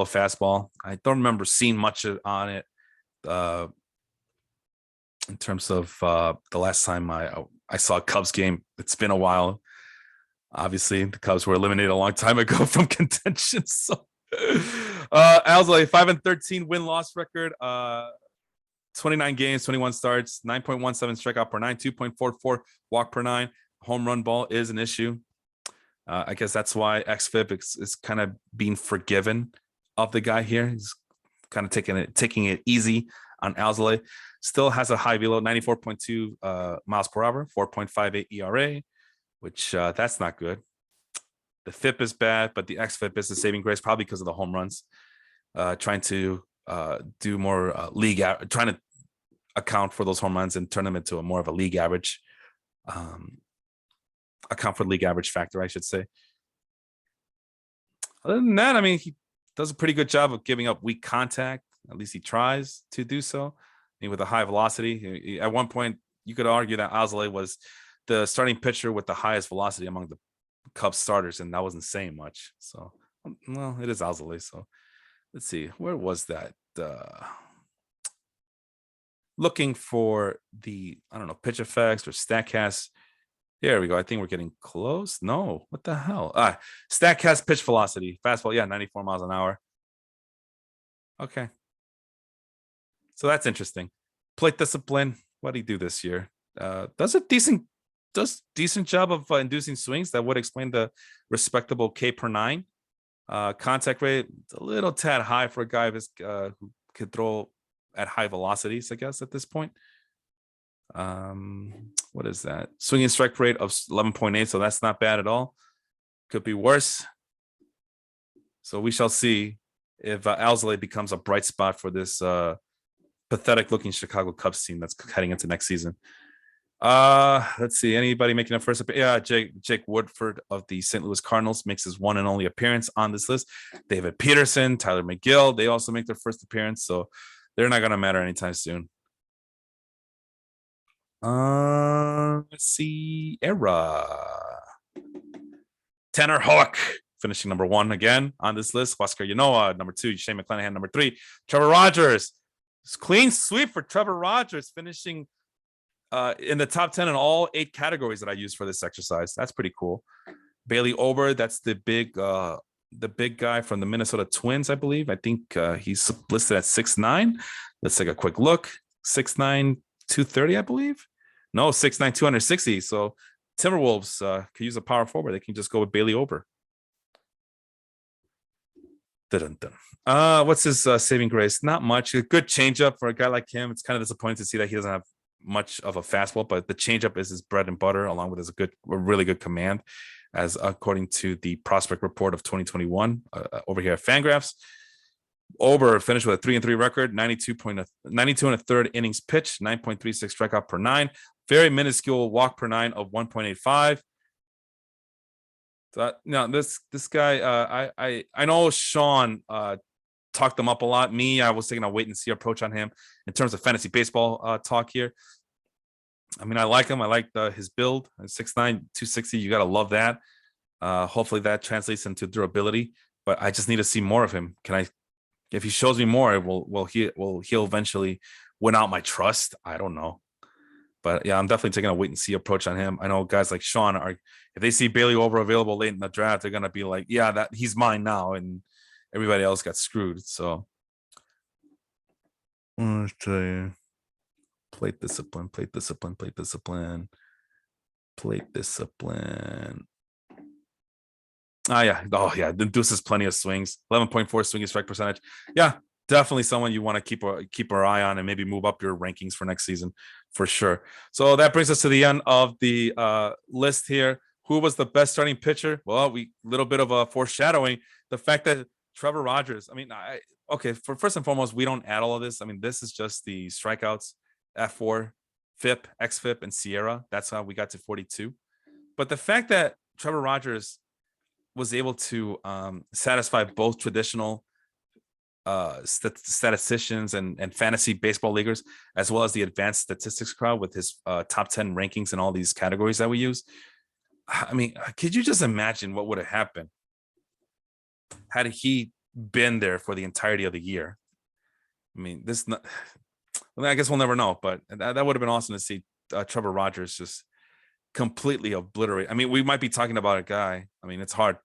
fastball. I don't remember seeing much on it in terms of the last time I saw a Cubs game. It's been a while. Obviously, the Cubs were eliminated a long time ago from contention. So Alzolay, 5-13 win-loss record, 29 games, 21 starts, 9.17 strikeout per 9, 2.44 walk per 9. Home run ball is an issue. I guess that's why XFIP is kind of being forgiven of the guy here. He's kind of taking it easy on Alzolay. Still has a high velo, 94.2 miles per hour, 4.58 ERA, which that's not good. The FIP is bad, but the XFIP is the saving grace, probably because of the home runs. Trying to do more trying to account for those home runs and turn them into a more of a league average. Account for league average factor, I should say. Other than that, I mean, he does a pretty good job of giving up weak contact. At least he tries to do so. I mean, with a high velocity. At one point, you could argue that Alzolay was the starting pitcher with the highest velocity among the Cubs starters, and that wasn't saying much. So, well, it is Alzolay. So, let's see. Where was that? Looking for the, I don't know, pitch effects or StatCast. Here we go. I think we're getting close. No, what the hell? StatCast pitch velocity. Fastball, yeah, 94 miles an hour. Okay. So that's interesting. Plate discipline. What did he do this year? Does decent job of inducing swings. That would explain the respectable K per 9. Contact rate, a little tad high for a guy who could throw at high velocities, I guess, at this point. What is that? Swinging strike rate of 11.8, so that's not bad at all. Could be worse. So we shall see if Alzolay becomes a bright spot for this pathetic-looking Chicago Cubs team that's heading into next season. Let's see. Anybody making a first appearance? Yeah, Jake Woodford of the St. Louis Cardinals makes his one and only appearance on this list. David Peterson, Tyler McGill, they also make their first appearance, so they're not going to matter anytime soon. Let's see. Tanner Hoek finishing number 1 again on this list. Huascar Ynoa, number 2. Shane McClanahan, number 3. Trevor Rogers, It's clean sweep for Trevor Rogers, finishing in the top 10 in all 8 categories that I used for this exercise. That's pretty cool. Bailey Ober, that's the big guy from the Minnesota Twins, I believe. I think he's listed at 6'9". Let's take a quick look. 6'9", 230, I believe. No, 6'9", 260. So Timberwolves could use a power forward. They can just go with Bailey Ober. What's his saving grace? Not much. A good changeup for a guy like him. It's kind of disappointing to see that he doesn't have much of a fastball, but the changeup is his bread and butter, along with a really good command, as according to the prospect report of 2021 over here at Fangraphs. Ober finished with a 3-3 record, 92 and a third innings pitched, 9.36 strikeout per 9, very minuscule walk per 9 of 1.85. So, no, this guy, I know Sean talked him up a lot. Me, I was taking a wait and see approach on him in terms of fantasy baseball talk here. I mean, I like him. I like his build. 6'9", 260. You gotta love that. Hopefully that translates into durability. But I just need to see more of him. If he shows me more, will he'll eventually win out my trust? I don't know. But yeah, I'm definitely taking a wait and see approach on him. I know guys like Sean are, if they see Bailey Ober available late in the draft, they're gonna be like, yeah, that he's mine now, and everybody else got screwed. So let's tell you, plate discipline. Oh yeah, induces plenty of swings. 11.4 swinging strike percentage. Yeah, definitely someone you want to keep our eye on and maybe move up your rankings for next season for sure. So that brings us to the end of the list here. Who was the best starting pitcher? Well, little bit of a foreshadowing. The fact that Trevor Rogers. I mean, for first and foremost, we don't add all of this. I mean, this is just the strikeouts, F4, FIP, XFIP, and Sierra. That's how we got to 42. But the fact that Trevor Rogers was able to satisfy both traditional statisticians and fantasy baseball leaguers, as well as the advanced statistics crowd with his top 10 rankings in all these categories that we use. I mean, could you just imagine what would have happened had he been there for the entirety of the year? I mean, I guess we'll never know, but that would have been awesome to see Trevor Rogers just completely obliterate. I mean, we might be talking about a guy. I mean, it's hard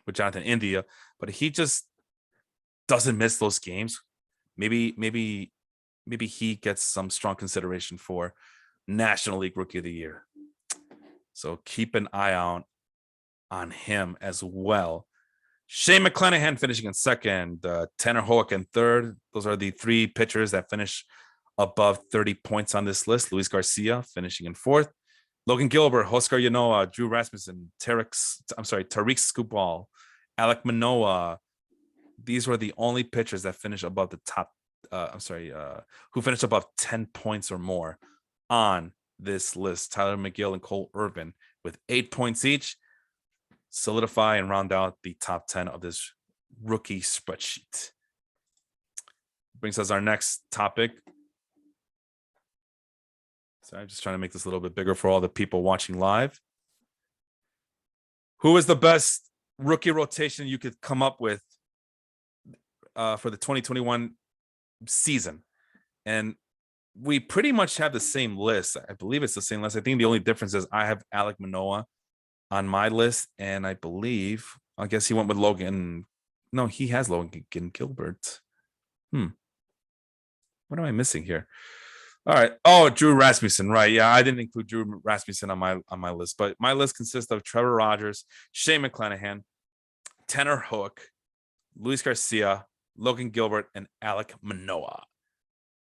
with Jonathan India, but he just doesn't miss those games. Maybe he gets some strong consideration for National League Rookie of the Year. So keep an eye out on him as well. Shane McClanahan finishing in second, Tanner Hoek in third. Those are the 3 pitchers that finish above 30 points on this list. Luis Garcia finishing in fourth. Logan Gilbert, Oscar Yanoa, Drew Rasmussen, Tariq Skubal, Alek Manoah. These were the only pitchers that finished above the top. Who finished above 10 points or more on this list. Tyler McGill and Cole Irvin with 8 points each solidify and round out the top 10 of this rookie spreadsheet. Brings us our next topic. So I'm just trying to make this a little bit bigger for all the people watching live. Who is the best rookie rotation you could come up with for the 2021 season? And we pretty much have the same list. I believe it's the same list. I think the only difference is I have Alek Manoah on my list, and I guess he went with Logan. No, he has Logan Gilbert. What am I missing here? All right. Oh, Drew Rasmussen. Right. Yeah, I didn't include Drew Rasmussen on my list, but my list consists of Trevor Rogers, Shane McClanahan, Tanner Hook, Luis Garcia, Logan Gilbert, and Alek Manoah.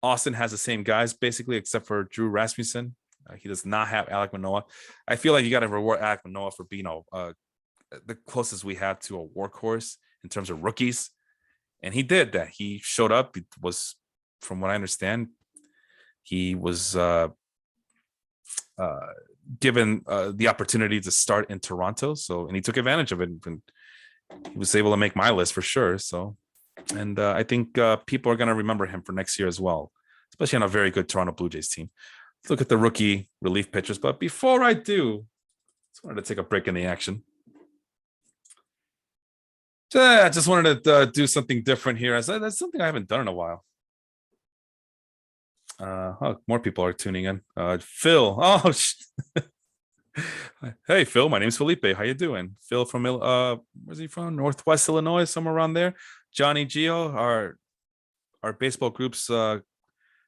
Austin has the same guys basically, except for Drew Rasmussen. He does not have Alek Manoah. I feel like you got to reward Alek Manoah for being the closest we have to a workhorse in terms of rookies. And he did that. He showed up. It was, from what I understand, he was given the opportunity to start in Toronto. And he took advantage of it. And he was able to make my list for sure. So, and I think people are going to remember him for next year as well, especially on a very good Toronto Blue Jays team. Let's look at the rookie relief pitchers. But before I do, I just wanted to take a break in the action. I just wanted to do something different here. That's something I haven't done in a while. Oh, more people are tuning in. Phil. Oh, hey, Phil. My name's Felipe. How you doing? Phil from where's he from? Northwest Illinois, somewhere around there. Johnny Gio, our baseball group's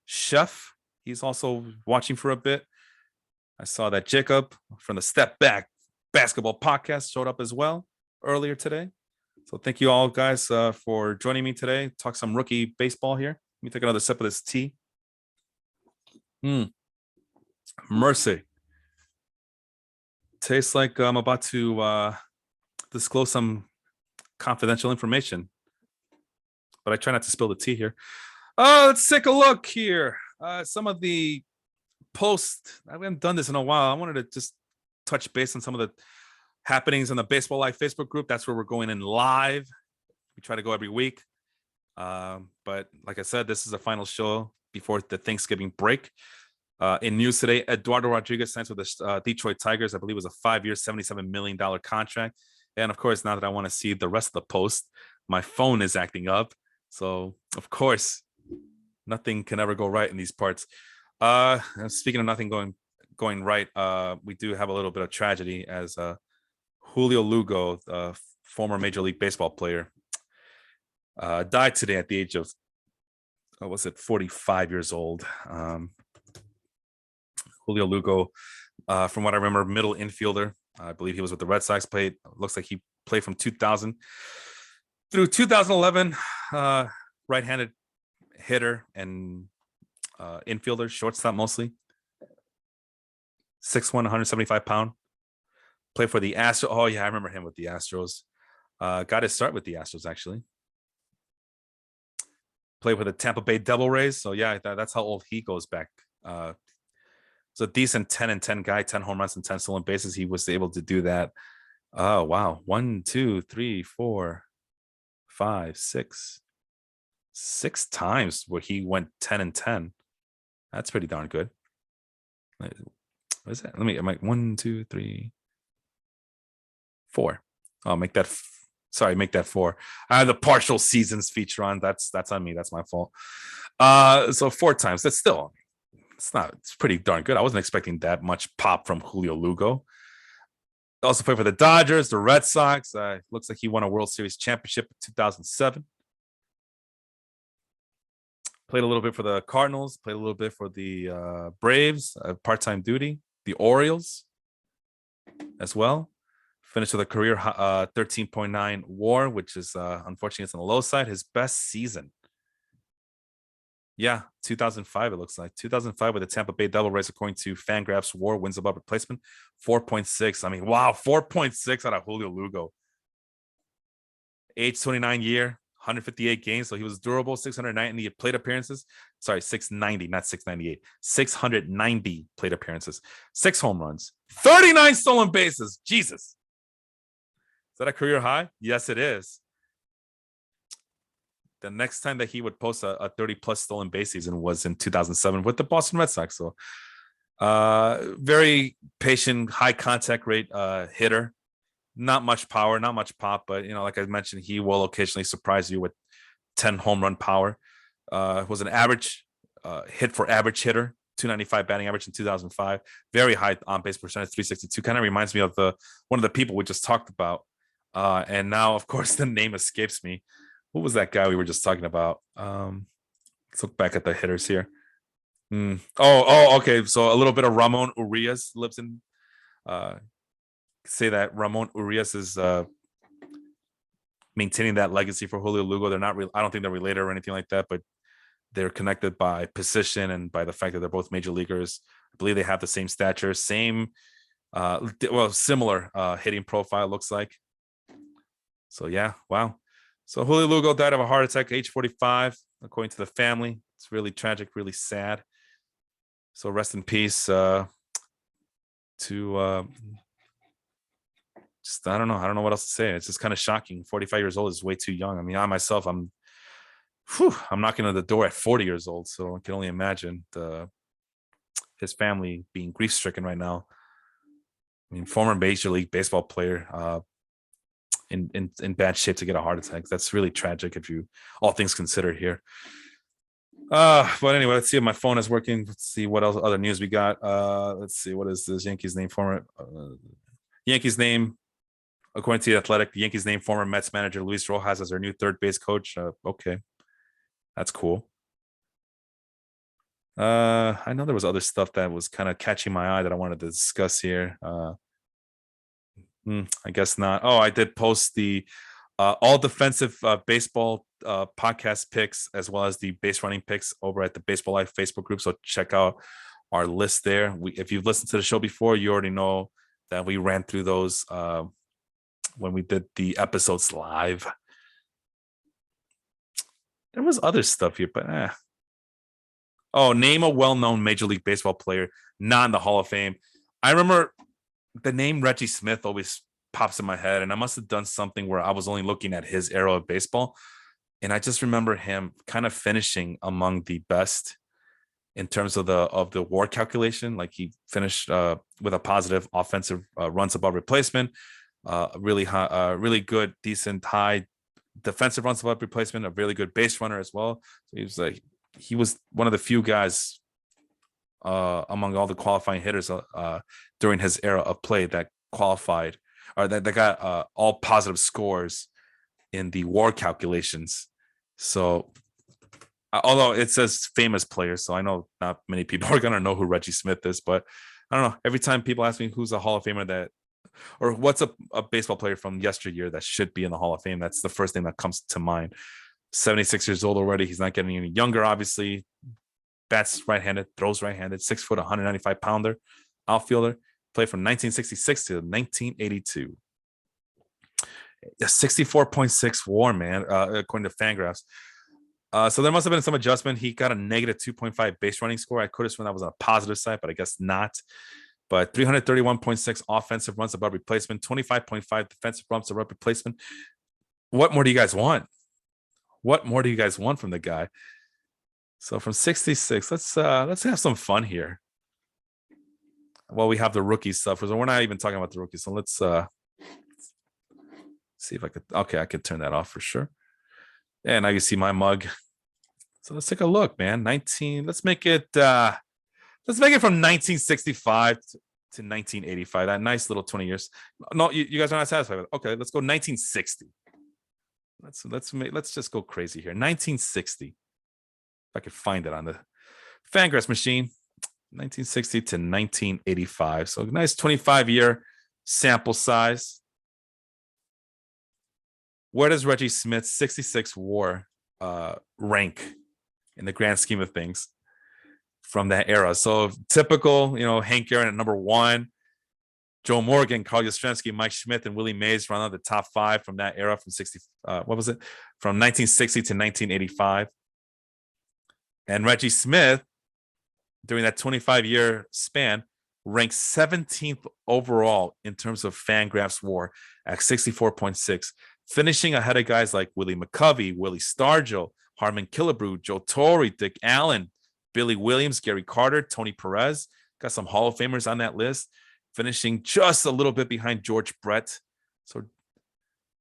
chef. He's also watching for a bit. I saw that Jacob from the Step Back Basketball Podcast showed up as well earlier today. So thank you all guys for joining me today. Talk some rookie baseball here. Let me take another sip of this tea. Mercy. Tastes like I'm about to disclose some confidential information, but I try not to spill the tea here. Let's take a look here. Some of the posts. I haven't done this in a while. I wanted to just touch base on some of the happenings in the Baseball Life Facebook group. That's where we're going in live. We try to go every week. But like I said, this is the final show before the Thanksgiving break. In news today, Eduardo Rodriguez signs with the Detroit Tigers. I believe it was a 5-year, $77 million contract. And of course, now that I want to see the rest of the post, my phone is acting up. So, of course, nothing can ever go right in these parts. Speaking of nothing going right, we do have a little bit of tragedy as Julio Lugo, former Major League Baseball player, died today at the age of, 45 years old. Julio Lugo, from what I remember, middle infielder. I believe he was with the Red Sox. Looks like he played from 2000 through 2011. Right-handed hitter and infielder, shortstop mostly. 6'1", 175 pound. Played for the Astros. Oh yeah, I remember him with the Astros. Got his start with the Astros actually. Played with the Tampa Bay Devil Rays. So yeah, that's how old he goes back. It's a decent 10-10 guy, 10 home runs and 10 stolen bases. He was able to do that. Oh, wow. 1, 2, 3, 4, 5, 6. 6 times where he went 10-10. That's pretty darn good. What is that? Let me, 1, 2, 3, 4. I'll make that. Make that 4. I have the partial seasons feature on. That's on me. That's my fault. So 4 times. That's still, it's pretty darn good. I wasn't expecting that much pop from Julio Lugo. Also played for the Dodgers, the Red Sox. Looks like he won a World Series championship in 2007. Played a little bit for the Cardinals. Played a little bit for the Braves, part-time duty. The Orioles as well. Finished with a career 13.9 WAR, which is unfortunately it's on the low side. His best season. Yeah, 2005, it looks like. 2005 with the Tampa Bay Devil Rays, according to Fangraphs WAR, wins above replacement, 4.6. I mean, wow, 4.6 out of Julio Lugo. Age 29 year, 158 games, so he was durable, 690 plate appearances. Sorry, 690, not 698. 690 plate appearances, 6 home runs, 39 stolen bases. Jesus. Is that a career high? Yes, it is. The next time that he would post a 30-plus stolen base season was in 2007 with the Boston Red Sox. So very patient, high contact rate hitter. Not much power, not much pop, but, like I mentioned, he will occasionally surprise you with 10 home run power. Was an average hit for average hitter, 295 batting average in 2005. Very high on-base percentage, 362. Kind of reminds me of one of the people we just talked about. And now, of course, the name escapes me. What was that guy we were just talking about? Let's look back at the hitters here. Okay. So a little bit of Ramon Urias lives in. Say that Ramon Urias is maintaining that legacy for Julio Lugo. They're not real. I don't think they're related or anything like that, but they're connected by position and by the fact that they're both major leaguers. I believe they have the same stature, similar hitting profile, looks like. So yeah, wow. So Julio Lugo died of a heart attack at age 45, according to the family. It's really tragic, really sad. So rest in peace to just, I don't know what else to say. It's just kind of shocking. 45 years old is way too young. I mean, I myself, I'm knocking on the door at 40 years old. So I can only imagine his family being grief-stricken right now. I mean, former Major League Baseball player, in bad shape to get a heart attack. That's really tragic if you all things considered here. But anyway, let's see if my phone is working. Let's see what else other news we got. Let's see, what is this Yankees name former Yankees name according to the Athletic, the Yankees name former Mets manager Luis Rojas as their new third base coach. Okay, that's cool. I know there was other stuff that was kind of catching my eye that I wanted to discuss here. I guess not. Oh, I did post the all defensive baseball podcast picks as well as the base running picks over at the Baseball Life Facebook group. So check out our list there. If you've listened to the show before, you already know that we ran through those when we did the episodes live. There was other stuff here, but Oh, name a well-known Major League Baseball player not in the Hall of Fame. I remember the name Reggie Smith always pops in my head, and I must have done something where I was only looking at his era of baseball, and I just remember him kind of finishing among the best in terms of the WAR calculation. Like he finished with a positive offensive runs above replacement, really high, really good, decent high defensive runs above replacement, a really good base runner as well. So he was one of the few guys among all the qualifying hitters during his era of play that qualified or that got all positive scores in the WAR calculations. So although it says famous players, so I know not many people are gonna know who Reggie Smith is, but I don't know. Every time people ask me who's a Hall of Famer that, or what's a baseball player from yesteryear that should be in the Hall of Fame, that's the first thing that comes to mind. 76 years old already. He's not getting any younger, obviously. Bats right-handed, throws right-handed, 6 foot, 195 pounder, outfielder. Played from 1966 to 1982. A 64.6 WAR, man, according to Fangraphs. So there must have been some adjustment. He got a negative 2.5 base running score. I could have sworn that was on a positive side, but I guess not. But 331.6 offensive runs above replacement, 25.5 defensive runs above replacement. What more do you guys want? What more do you guys want from the guy? So from 66, let's have some fun here. Well, we have the rookie stuff. We're not even talking about the rookies. So let's see if I could. Okay, I could turn that off for sure. And now you see my mug. So let's take a look, man. 19. Let's make it from 1965 to 1985. That nice little 20 years. No, you guys are not satisfied with it. Okay, let's go 1960. Let's just go crazy here. 1960. If I could find it on the Fangraphs machine. 1960 to 1985. So nice 25-year sample size. Where does Reggie Smith's 66 WAR rank in the grand scheme of things from that era? So typical, Hank Aaron at number 1, Joe Morgan, Carl Yastrzemski, Mike Schmidt, and Willie Mays run out the top 5 from that era from 60. What was it? From 1960 to 1985. And Reggie Smith, during that 25-year span, ranked 17th overall in terms of Fangraphs WAR at 64.6, finishing ahead of guys like Willie McCovey, Willie Stargell, Harmon Killebrew, Joe Torre, Dick Allen, Billy Williams, Gary Carter, Tony Perez. Got some Hall of Famers on that list, finishing just a little bit behind George Brett. So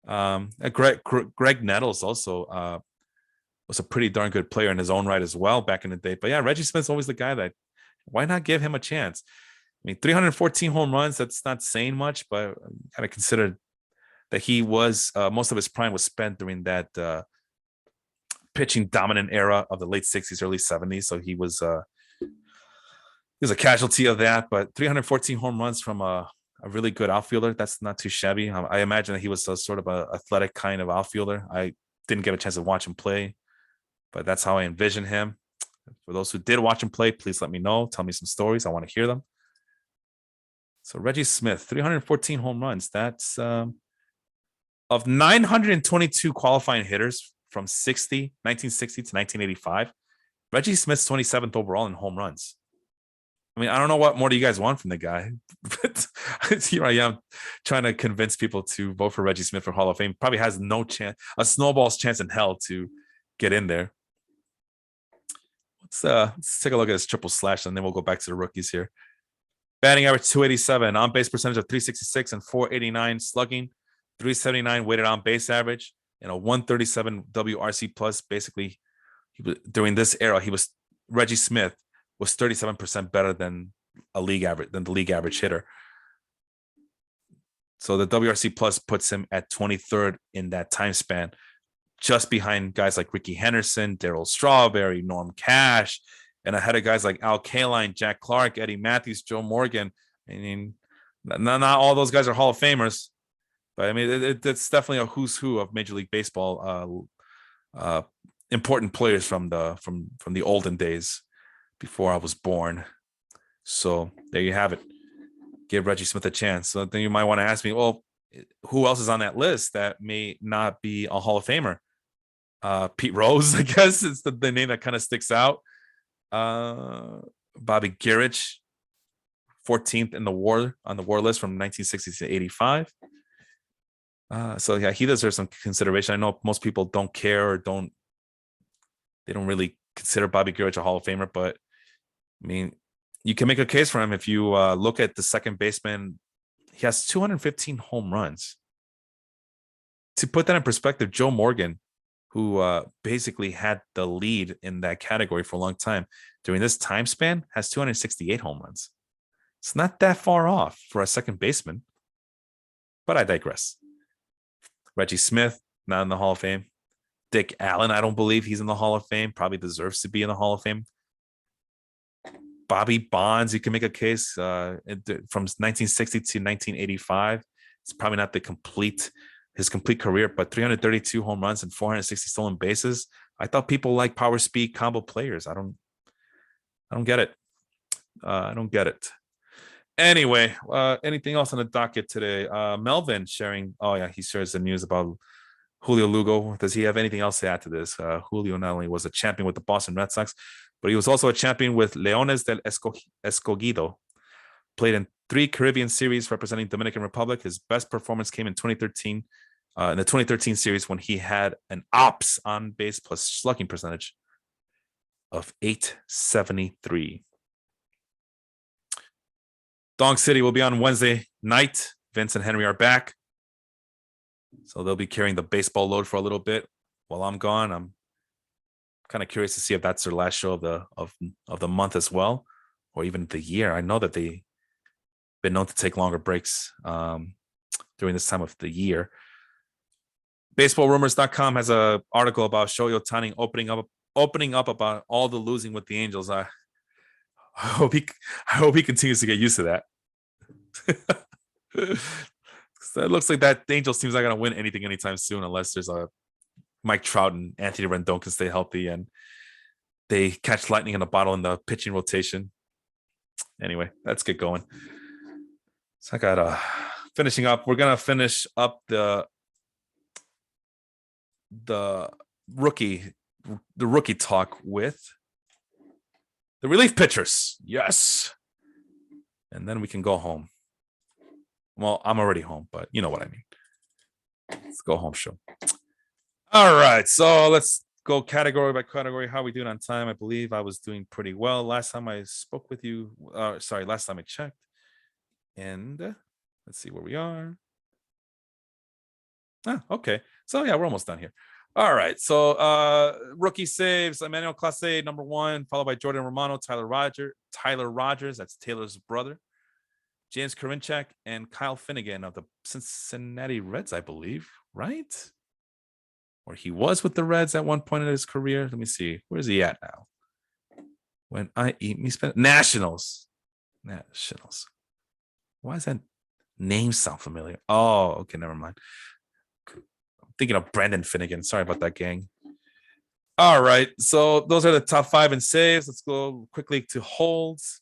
Greg Nettles also was a pretty darn good player in his own right as well back in the day. But yeah, Reggie Smith's always the guy that, why not give him a chance? I mean, 314 home runs, that's not saying much, but kind of consider that he was, most of his prime was spent during that pitching dominant era of the late 60s, early 70s. So he was a casualty of that, but 314 home runs from a really good outfielder, that's not too shabby. I imagine that he was a sort of a athletic kind of outfielder. I didn't get a chance to watch him play, but that's how I envision him. For those who did watch him play, please let me know. Tell me some stories. I want to hear them. So Reggie Smith, 314 home runs. That's of 922 qualifying hitters from 1960 to 1985. Reggie Smith's 27th overall in home runs. I mean, I don't know what more do you guys want from the guy, but here I am trying to convince people to vote for Reggie Smith for Hall of Fame. Probably has no chance, a snowball's chance in hell to get in there. Let's take a look at his triple slash, and then we'll go back to the rookies here. Batting average 287, on base percentage of 366 and 489, slugging 379 weighted on base average, and a 137 WRC plus. Basically, During this era, Reggie Smith was 37% better than the league average hitter. So the WRC plus puts him at 23rd in that time span, just behind guys like Ricky Henderson, Darryl Strawberry, Norm Cash, and ahead of guys like Al Kaline, Jack Clark, Eddie Matthews, Joe Morgan. I mean, not all those guys are Hall of Famers, but I mean, it's definitely a who's who of Major League Baseball. Important players from the olden days before I was born. So there you have it. Give Reggie Smith a chance. So then you might want to ask me, well, who else is on that list that may not be a Hall of Famer? Pete Rose, I guess, is the name that kind of sticks out. Bobby Garrett, 14th in the war list from 1960 to 85. So yeah, he deserves some consideration. I know most people don't care or they don't really consider Bobby Garrett a Hall of Famer, but I mean, you can make a case for him if you look at the second baseman. He has 215 home runs. To put that in perspective, Joe Morgan, who basically had the lead in that category for a long time, during this time span, has 268 home runs. It's not that far off for a second baseman, but I digress. Reggie Smith, not in the Hall of Fame. Dick Allen, I don't believe he's in the Hall of Fame. Probably deserves to be in the Hall of Fame. Bobby Bonds, you can make a case from 1960 to 1985. It's probably not his complete career, but 332 home runs and 460 stolen bases. I thought people like power speed combo players. I don't get it. I don't get it. Anyway, anything else on the docket today? Melvin sharing. Oh yeah, he shares the news about Julio Lugo. Does he have anything else to add to this? Julio not only was a champion with the Boston Red Sox, but he was also a champion with Leones del Escogido. Played in 3 Caribbean series representing Dominican Republic. His best performance came in 2013, in the 2013 series when he had an ops on base plus slugging percentage of .873. Dong City will be on Wednesday night. Vince and Henry are back, so they'll be carrying the baseball load for a little bit while I'm gone. I'm kind of curious to see if that's their last show of the month as well, or even the year. I know that they've been known to take longer breaks during this time of the year. BaseballRumors.com has an article about Shohei Ohtani opening up about all the losing with the Angels. I hope he continues to get used to that. So it looks like that Angels team's not going to win anything anytime soon unless there's a Mike Trout and Anthony Rendon can stay healthy and they catch lightning in a bottle in the pitching rotation. Anyway, let's get going. So I got finishing up. We're gonna finish up the rookie talk with the relief pitchers. Yes. And then we can go home. Well, I'm already home, but you know what I mean. Let's go home show. All right, so let's go category by category. How are we doing on time? I believe I was doing pretty well last time I spoke with you. Last time I checked. And let's see where we are. Okay. So yeah, we're almost done here. All right. So rookie saves, Emmanuel Clase, number 1, followed by Jordan Romano, Tyler Rogers, that's Taylor's brother, James Karinchak, and Kyle Finnegan of the Cincinnati Reds, I believe, right? Or he was with the Reds at one point in his career. Let me see. Where's he at now? When I eat me spend Nationals. Why does that name sound familiar? Oh, okay, never mind. I'm thinking of Brandon Finnegan. Sorry about that, gang. All right, so those are the top 5 in saves. Let's go quickly to holds.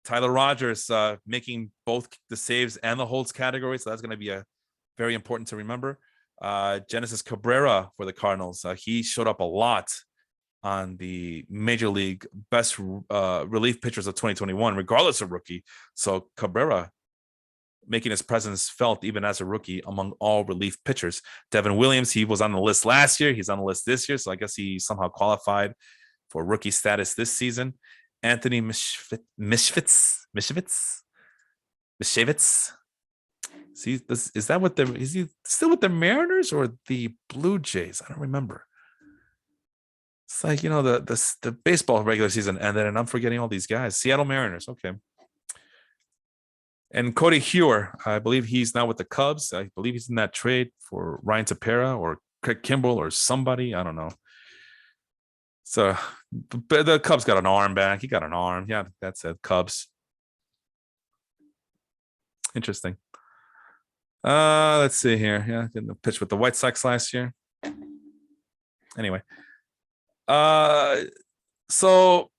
Tyler Rogers making both the saves and the holds category, so that's going to be very important to remember. Genesis Cabrera for the Cardinals. He showed up a lot on the Major League best relief pitchers of 2021, regardless of rookie. So Cabrera making his presence felt even as a rookie among all relief pitchers. Devin Williams, he was on the list last year. He's on the list this year, so I guess he somehow qualified for rookie status this season. Anthony Mishvitz. See, is he still with the Mariners or the Blue Jays? I don't remember. It's like, the baseball regular season ended, and I'm forgetting all these guys. Seattle Mariners. Okay. And Cody Hewer, I believe he's now with the Cubs. I believe he's in that trade for Ryan Tepera or Craig Kimbrell or somebody. I don't know. So the Cubs got an arm back. He got an arm. Yeah, that's it. Cubs. Interesting. Let's see here. Yeah, didn't pitch with the White Sox last year. Anyway. So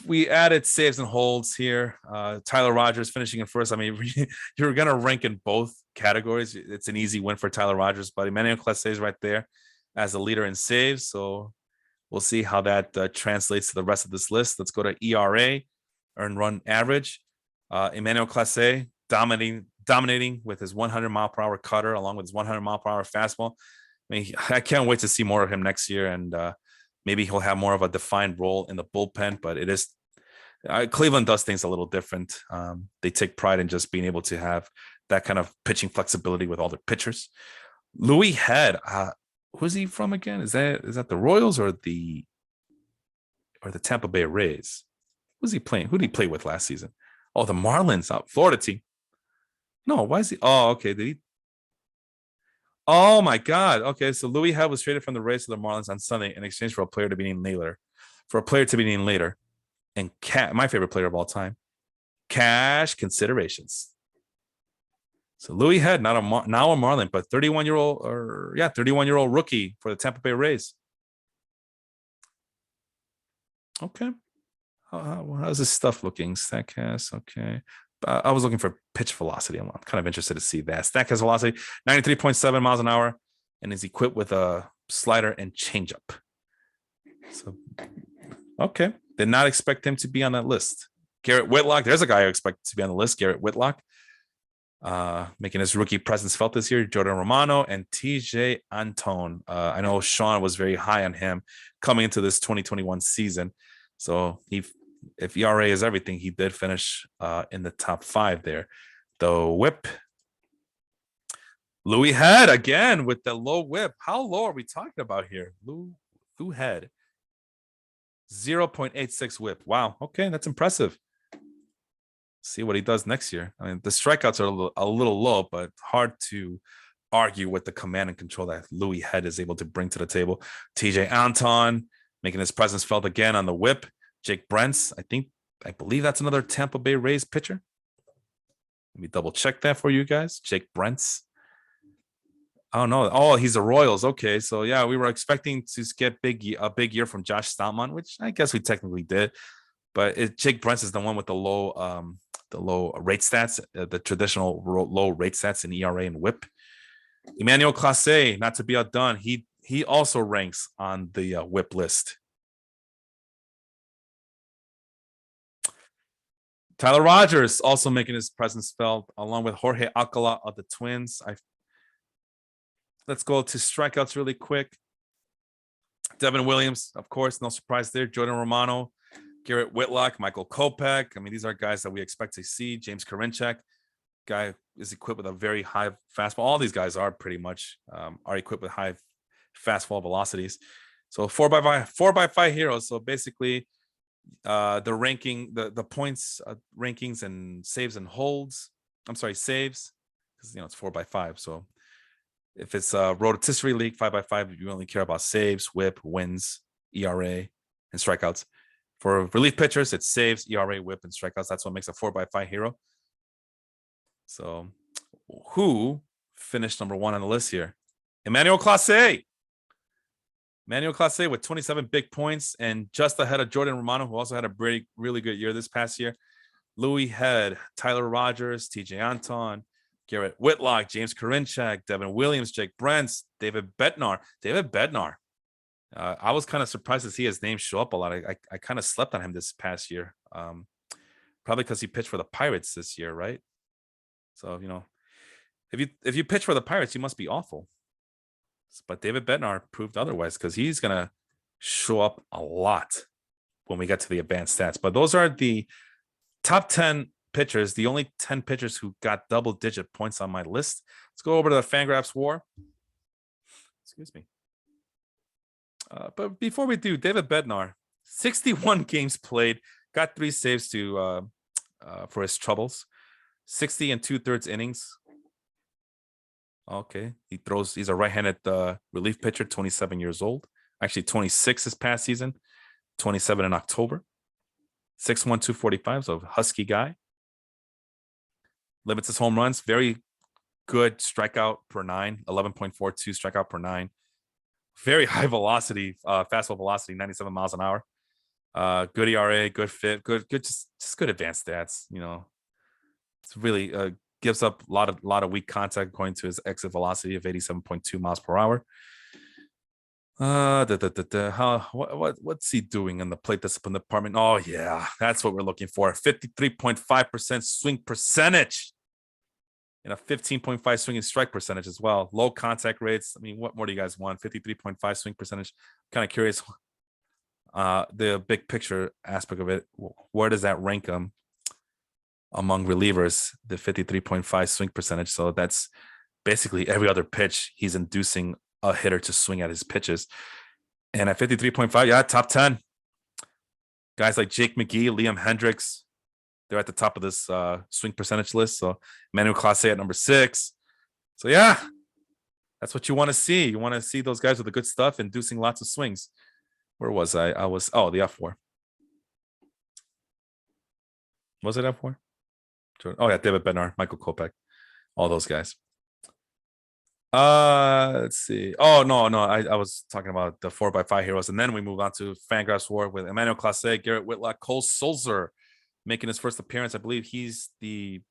we added saves and holds here. Tyler Rogers finishing in first. I mean, you're gonna rank in both categories. It's an easy win for Tyler Rogers, but Emmanuel Clase is right there as a leader in saves. So we'll see how that translates to the rest of this list. Let's go to ERA, earned run average. Emmanuel Clase dominating with his 100-mile-per-hour cutter along with his 100-mile-per-hour fastball. I mean, I can't wait to see more of him next year, and maybe he'll have more of a defined role in the bullpen. But it is Cleveland does things a little different. They take pride in just being able to have that kind of pitching flexibility with all their pitchers. Louis Head, who's he from again? Is that the Royals or the Tampa Bay Rays? Who's he playing? Who did he play with last season? Oh, the Marlins, Florida team. No, why is he? Oh, okay. Did he? Oh my God. Okay, so Louis Head was traded from the Rays to the Marlins on Sunday in exchange for a player to be named later. And my favorite player of all time, cash considerations. So Louis Head, now a Marlin, but 31-year-old rookie for the Tampa Bay Rays. Okay. How's this stuff looking? Statcast, okay. I was looking for pitch velocity. I'm kind of interested to see that. Statcast velocity, 93.7 miles an hour, and is equipped with a slider and changeup. So, okay. Did not expect him to be on that list. Garrett Whitlock, there's a guy I expect to be on the list. Garrett Whitlock, making his rookie presence felt this year. Jordan Romano and TJ Antone. I know Sean was very high on him coming into this 2021 season. So if ERA is everything, he did finish in the top 5 there. The whip. Louis Head again with the low whip. How low are we talking about here? Lou Head. 0.86 whip. Wow. Okay, that's impressive. See what he does next year. I mean, the strikeouts are a little low, but hard to argue with the command and control that Louis Head is able to bring to the table. TJ Anton making his presence felt again on the whip. Jake Brentz, I believe that's another Tampa Bay Rays pitcher. Let me double check that for you guys. Jake Brentz. Oh no! Oh, he's the Royals. Okay, so yeah, we were expecting to get a big year from Josh Stoutmont, which I guess we technically did. But Jake Brentz is the one with the low rate stats, the traditional low rate stats in ERA and WHIP. Emmanuel Clase, not to be outdone, he also ranks on the WHIP list. Tyler Rogers also making his presence felt, along with Jorge Alcala of the Twins. Let's go to strikeouts really quick. Devin Williams, of course, no surprise there. Jordan Romano, Garrett Whitlock, Michael Kopech. I mean, these are guys that we expect to see. James Karinchak, guy is equipped with a very high fastball. All these guys are pretty much are equipped with high fastball velocities. So 4x5 heroes. So basically, the ranking, the points rankings and saves and holds. I'm sorry, saves, because it's 4x5. So if it's a rotisserie league 5x5, you only care about saves, whip, wins, ERA, and strikeouts. For relief pitchers, it's saves, ERA, whip, and strikeouts. That's what makes a 4x5 hero. So who finished number 1 on the list here? Emmanuel Clase. Emmanuel Clase with 27 big points and just ahead of Jordan Romano, who also had a really good year this past year. Louis Head, Tyler Rogers, TJ Anton, Garrett Whitlock, James Karinchak, Devin Williams, Jake Brentz, David Bednar. I was kind of surprised to see his name show up a lot. I kind of slept on him this past year. Probably because he pitched for the Pirates this year, right? So, if you pitch for the Pirates, you must be awful. But David Bednar proved otherwise, because he's going to show up a lot when we get to the advanced stats. But those are the top 10 pitchers, the only 10 pitchers who got double-digit points on my list. Let's go over to the Fangraphs WAR. Excuse me. But before we do, David Bednar, 61 games played, got 3 saves to for his troubles, 60 and 2/3 innings. Okay, he's a right-handed relief pitcher, 27 years old. Actually, 26 this past season, 27 in October. 6'1", 245, so husky guy. Limits his home runs, very good strikeout per 9, 11.42 strikeout per 9. Very high velocity, fastball velocity, 97 miles an hour. Good ERA, good fit, good, just good advanced stats. You know, it's really gives up a lot of weak contact according to his exit velocity of 87.2 miles per hour. What's he doing in the plate discipline department? Oh yeah, that's what we're looking for. 53.5% swing percentage and a 15.5 swinging strike percentage as well. Low contact rates. I mean, what more do you guys want? 53.5 swing percentage. Kind of curious. The big picture aspect of it. Where does that rank him among relievers? The 53.5 swing percentage. So that's basically every other pitch he's inducing a hitter to swing at his pitches. And at 53.5, yeah, top 10. Guys like Jake McGee, Liam Hendricks, they're at the top of this swing percentage list. So Manuel Clase at number 6. So yeah, that's what you want to see. You want to see those guys with the good stuff inducing lots of swings. Where was I? I was, the F4. Was it F4? Oh yeah, David Bednar, Michael Kopech, all those guys. Let's see. Oh no, I was talking about the 4x5 heroes, and then we move on to Fangraphs War with Emmanuel Clase, Garrett Whitlock, Cole Sulzer making his first appearance. I believe he's I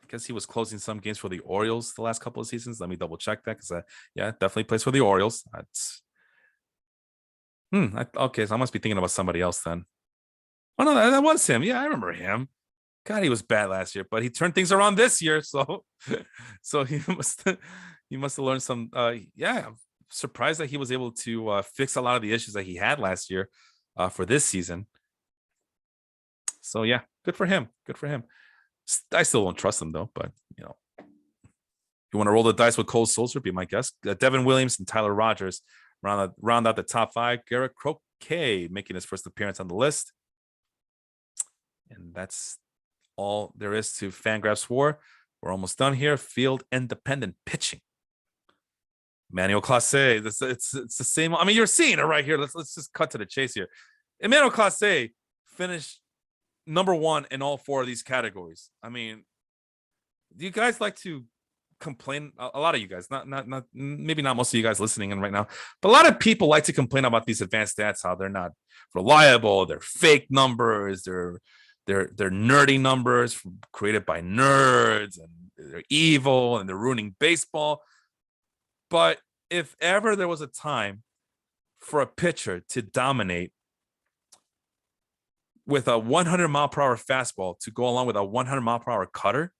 guess he was closing some games for the Orioles the last couple of seasons. Let me double check that because yeah, definitely plays for the Orioles. That's okay, so I must be thinking about somebody else then. Oh no, that was him. Yeah, I remember him. God, he was bad last year, but he turned things around this year. So, so he must have learned some. Yeah, I'm surprised that he was able to fix a lot of the issues that he had last year for this season. So yeah, good for him. Good for him. I still don't trust him though, but you know, you want to roll the dice with Cole Sulzer, be my guest. Devin Williams and Tyler Rogers round out the top 5. Garrett Croquet making his first appearance on the list, and that's all there is to Fangraphs War. We're almost done here. Field independent pitching. Emmanuel Clase. It's the same. I mean, you're seeing it right here. Let's just cut to the chase here. Emmanuel Clase finished number 1 in all 4 of these categories. I mean, do you guys like to complain? A lot of you guys, not maybe not most of you guys listening in right now, but a lot of people like to complain about these advanced stats, how they're not reliable, they're fake numbers, they're nerdy numbers created by nerds, and they're evil and they're ruining baseball. But if ever there was a time for a pitcher to dominate with a 100 mile per hour fastball to go along with a 100 mile per hour cutter,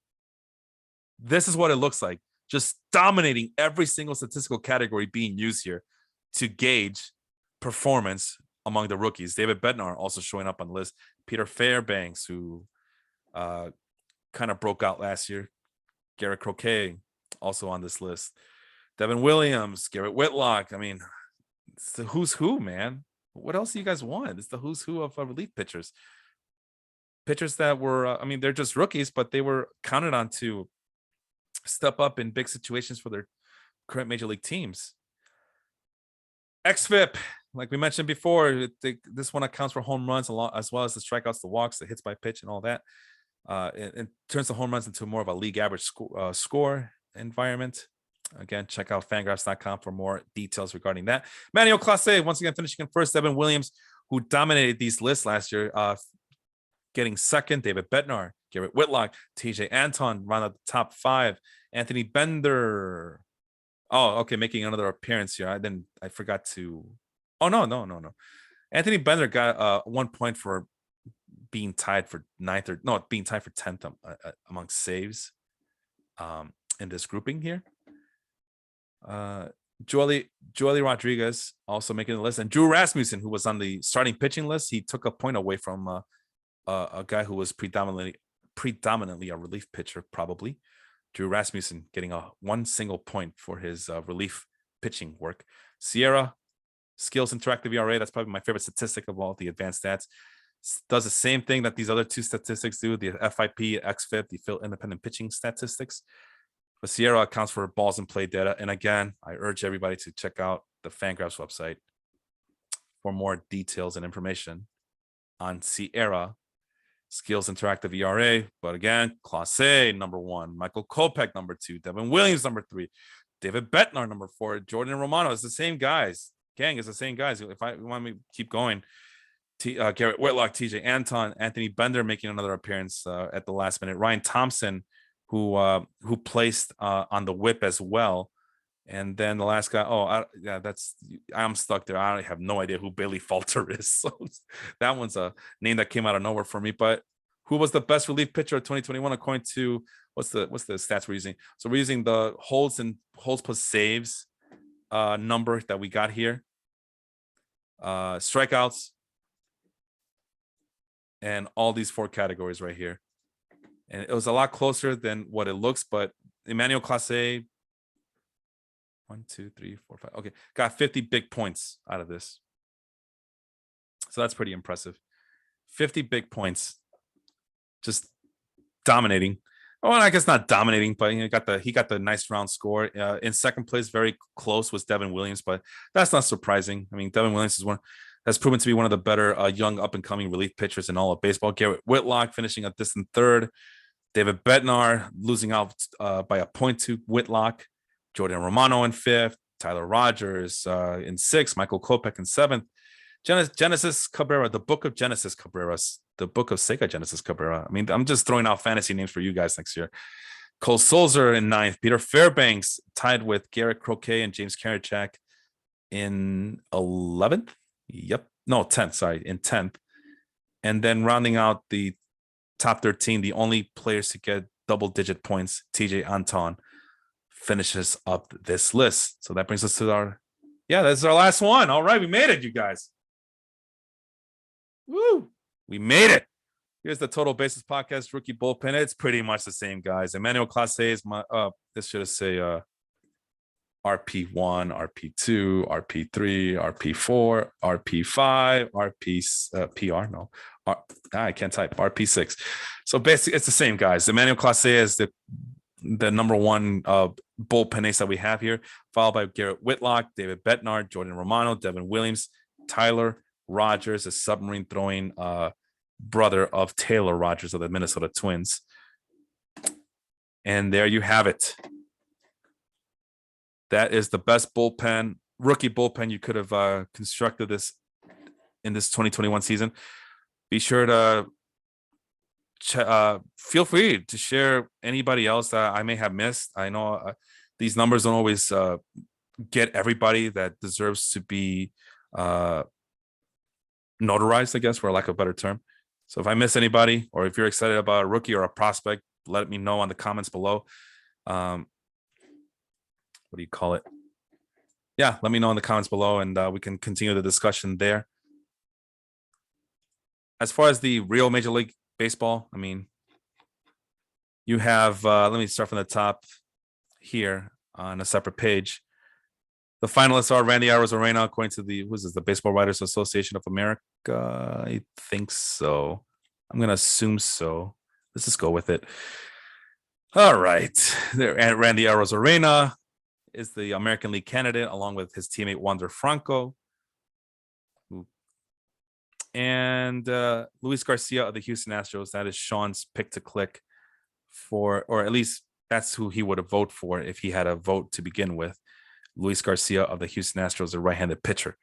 this is what it looks like. Just dominating every single statistical category being used here to gauge performance among the rookies. David Bednar also showing up on the list. Peter Fairbanks, who kind of broke out last year. Garrett Croquet also on this list. Devin Williams, Garrett Whitlock. I mean, it's the who's who, man. What else do you guys want? It's the who's who of relief pitchers. Pitchers that were, I mean, they're just rookies, but they were counted on to step up in big situations for their current major league teams. XFIP, like we mentioned before, this one accounts for home runs as well as the strikeouts, the walks, the hits by pitch, and all that. It turns the home runs into more of a league average score environment. Again, check out fangraphs.com for more details regarding that. Manuel Clase, once again, finishing in first. Evan Williams, who dominated these lists last year, getting second. David Bednar, Garrett Whitlock, TJ Anton, round out the top 5. Anthony Bender. Oh, okay, making another appearance here. I forgot to. Oh, no. Anthony Bender got 1 point for being tied for 9th, being tied for 10th among saves in this grouping here. Joely Rodriguez also making the list, and Drew Rasmussen, who was on the starting pitching list, he took a point away from a guy who was predominantly a relief pitcher, probably. Drew Rasmussen getting one single point for his relief pitching work. Sierra Skills interactive ERA. That's probably my favorite statistic of all the advanced stats. Does the same thing that these other two statistics do, the FIP, XFIP, the field independent pitching statistics. But Sierra accounts for balls in play data. And again, I urge everybody to check out the Fangraphs website for more details and information on Sierra skills interactive ERA. But again, Clase number 1, Michael Kopech number 2, Devin Williams number 3, David Bednar number 4, Jordan Romano. It's the same guys. Gang is the same guys. If I want me to keep going, Garrett Whitlock, TJ Anton, Anthony Bender making another appearance at the last minute. Ryan Thompson, who placed on the whip as well. And then the last guy, I'm stuck there. I have no idea who Bailey Falter is. So that one's a name that came out of nowhere for me. But who was the best relief pitcher of 2021 according to what's the stats we're using? So we're using the holds plus saves number that we got here. Strikeouts and all these 4 categories right here. And it was a lot closer than what it looks, but Emmanuel Clase, 1, 2, 3, 4, 5. Okay, got 50 big points out of this. So that's pretty impressive. 50 big points, just dominating. Oh, I guess not dominating, but he got the nice round score. In second place, very close, was Devin Williams, but that's not surprising. I mean, Devin Williams has proven to be one of the better young up and coming relief pitchers in all of baseball. Garrett Whitlock finishing a distant 3rd. David Bednar losing out by a point to Whitlock. Jordan Romano in 5th. Tyler Rogers in 6th. Michael Kopech in 7th. Genesis Cabrera, the Book of Genesis Cabrera, the Book of Sega Genesis Cabrera. I mean, I'm just throwing out fantasy names for you guys next year. Cole Sulzer in 9th. Peter Fairbanks tied with Garrett Croquet and James Karinchak in 11th. Yep. No, 10th. Sorry, in 10th. And then rounding out the top 13, the only players to get double-digit points, TJ Anton, finishes up this list. So that brings us to that's our last one. All right, we made it, you guys. Woo! We made it. Here's the Total Bases Podcast rookie bullpen. It's pretty much the same guys. Emmanuel Clase is my this should say RP1, RP2, RP3, RP4, RP5, PR. No, I can't type. RP6. So basically, it's the same guys. Emmanuel Clase is the number 1 bullpen ace that we have here, followed by Garrett Whitlock, David Bednar, Jordan Romano, Devin Williams, Tyler Rogers, a submarine throwing brother of Taylor Rogers of the Minnesota Twins. And there you have it. That is the best rookie bullpen you could have constructed in this 2021 season. Be sure to feel free to share anybody else that I may have missed. I know these numbers don't always get everybody that deserves to be notarized, I guess, for lack of a better term. So if I miss anybody, or if you're excited about a rookie or a prospect, let me know on the comments below. What do you call it? Yeah, let me know in the comments below, and we can continue the discussion there. As far as the real Major League Baseball, I mean, you have, let me start from the top here on a separate page. The finalists are Randy Arozarena, according to the Baseball Writers Association of America. I think so. I'm going to assume so. Let's just go with it. All right. Randy Arozarena is the American League candidate, along with his teammate Wander Franco. And Luis Garcia of the Houston Astros. That is Sean's pick to click for, or at least that's who he would have voted for if he had a vote to begin with. Luis Garcia of the Houston Astros, a right-handed pitcher.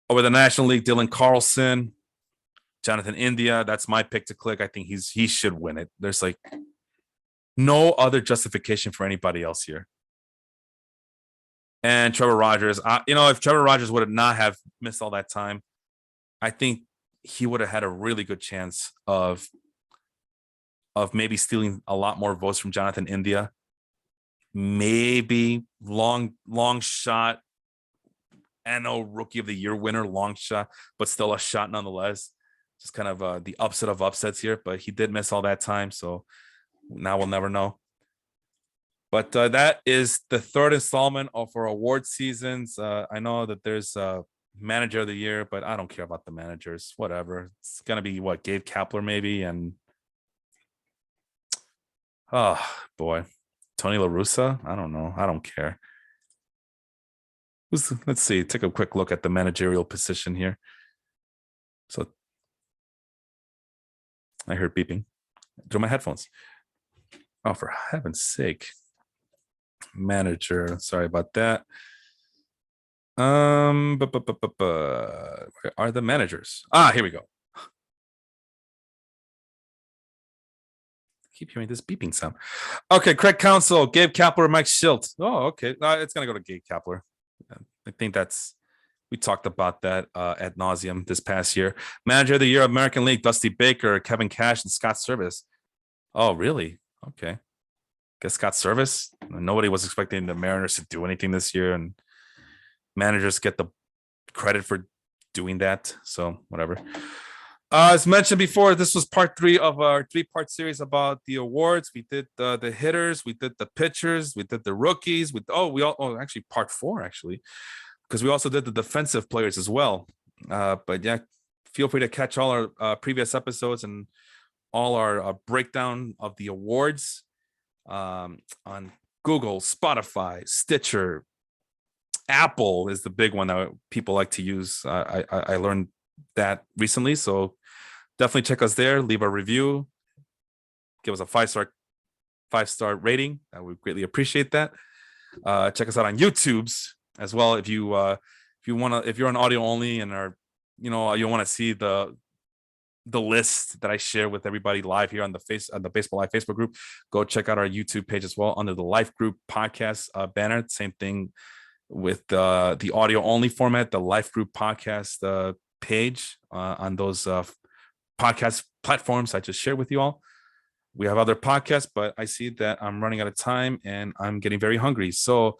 Over the National League, Dylan Carlson, Jonathan India. That's my pick to click. I think he should win it. There's like no other justification for anybody else here. And Trevor Rogers. If Trevor Rogers would have not have missed all that time, I think he would have had a really good chance of maybe stealing a lot more votes from Jonathan India. Maybe long shot. NO Rookie of the Year winner, long shot, but still a shot nonetheless. Just kind of the upset of upsets here, but he did miss all that time, so now we'll never know. But that is the third installment of our award seasons. I know that there's manager of the year, but I don't care about the managers. Whatever. It's gonna be what, Gabe Kapler maybe, and oh boy, Tony La Russa. I don't know. I don't care. Let's see. Take a quick look at the managerial position here. So I heard beeping through my headphones. Oh, for heaven's sake. Manager. Sorry about that. Where are the managers? Here we go. Keep hearing this beeping sound. Okay, Craig Counsell, Gabe Kapler, Mike Schilt. Oh, okay. It's gonna go to Gabe Kapler. I think we talked about that ad nauseum this past year. Manager of the Year, American League, Dusty Baker, Kevin Cash, and Scott Service. Oh, really? Okay. Guess Scott Service. Nobody was expecting the Mariners to do anything this year, and managers get the credit for doing that. So whatever. As mentioned before, this was part 3 of our 3-part series about the awards. We did the hitters, we did the pitchers, we did the rookies. Actually part 4 actually, because we also did the defensive players as well. But yeah, feel free to catch all our previous episodes and all our breakdown of the awards on Google, Spotify, Stitcher. Apple is the big one that people like to use. I learned that recently, so definitely check us there. Leave a review, give us a 5-star rating. I would greatly appreciate that. Check us out on YouTube's as well. If you're on audio only and you want to see the list that I share with everybody live here on the Baseball Live Facebook group, go check out our YouTube page as well under the Life Group podcast banner. Same thing with the audio only format, the Life Group podcast page on those podcast platforms I just shared with you all. We have other podcasts, but I see that I'm running out of time and I'm getting very hungry. So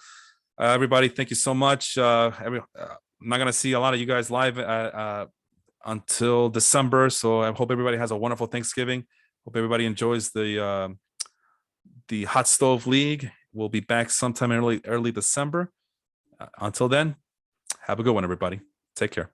everybody, thank you so much. I'm not going to see a lot of you guys live until December. So I hope everybody has a wonderful Thanksgiving. Hope everybody enjoys the Hot Stove League. We'll be back sometime in early December. Until then, have a good one, everybody. Take care.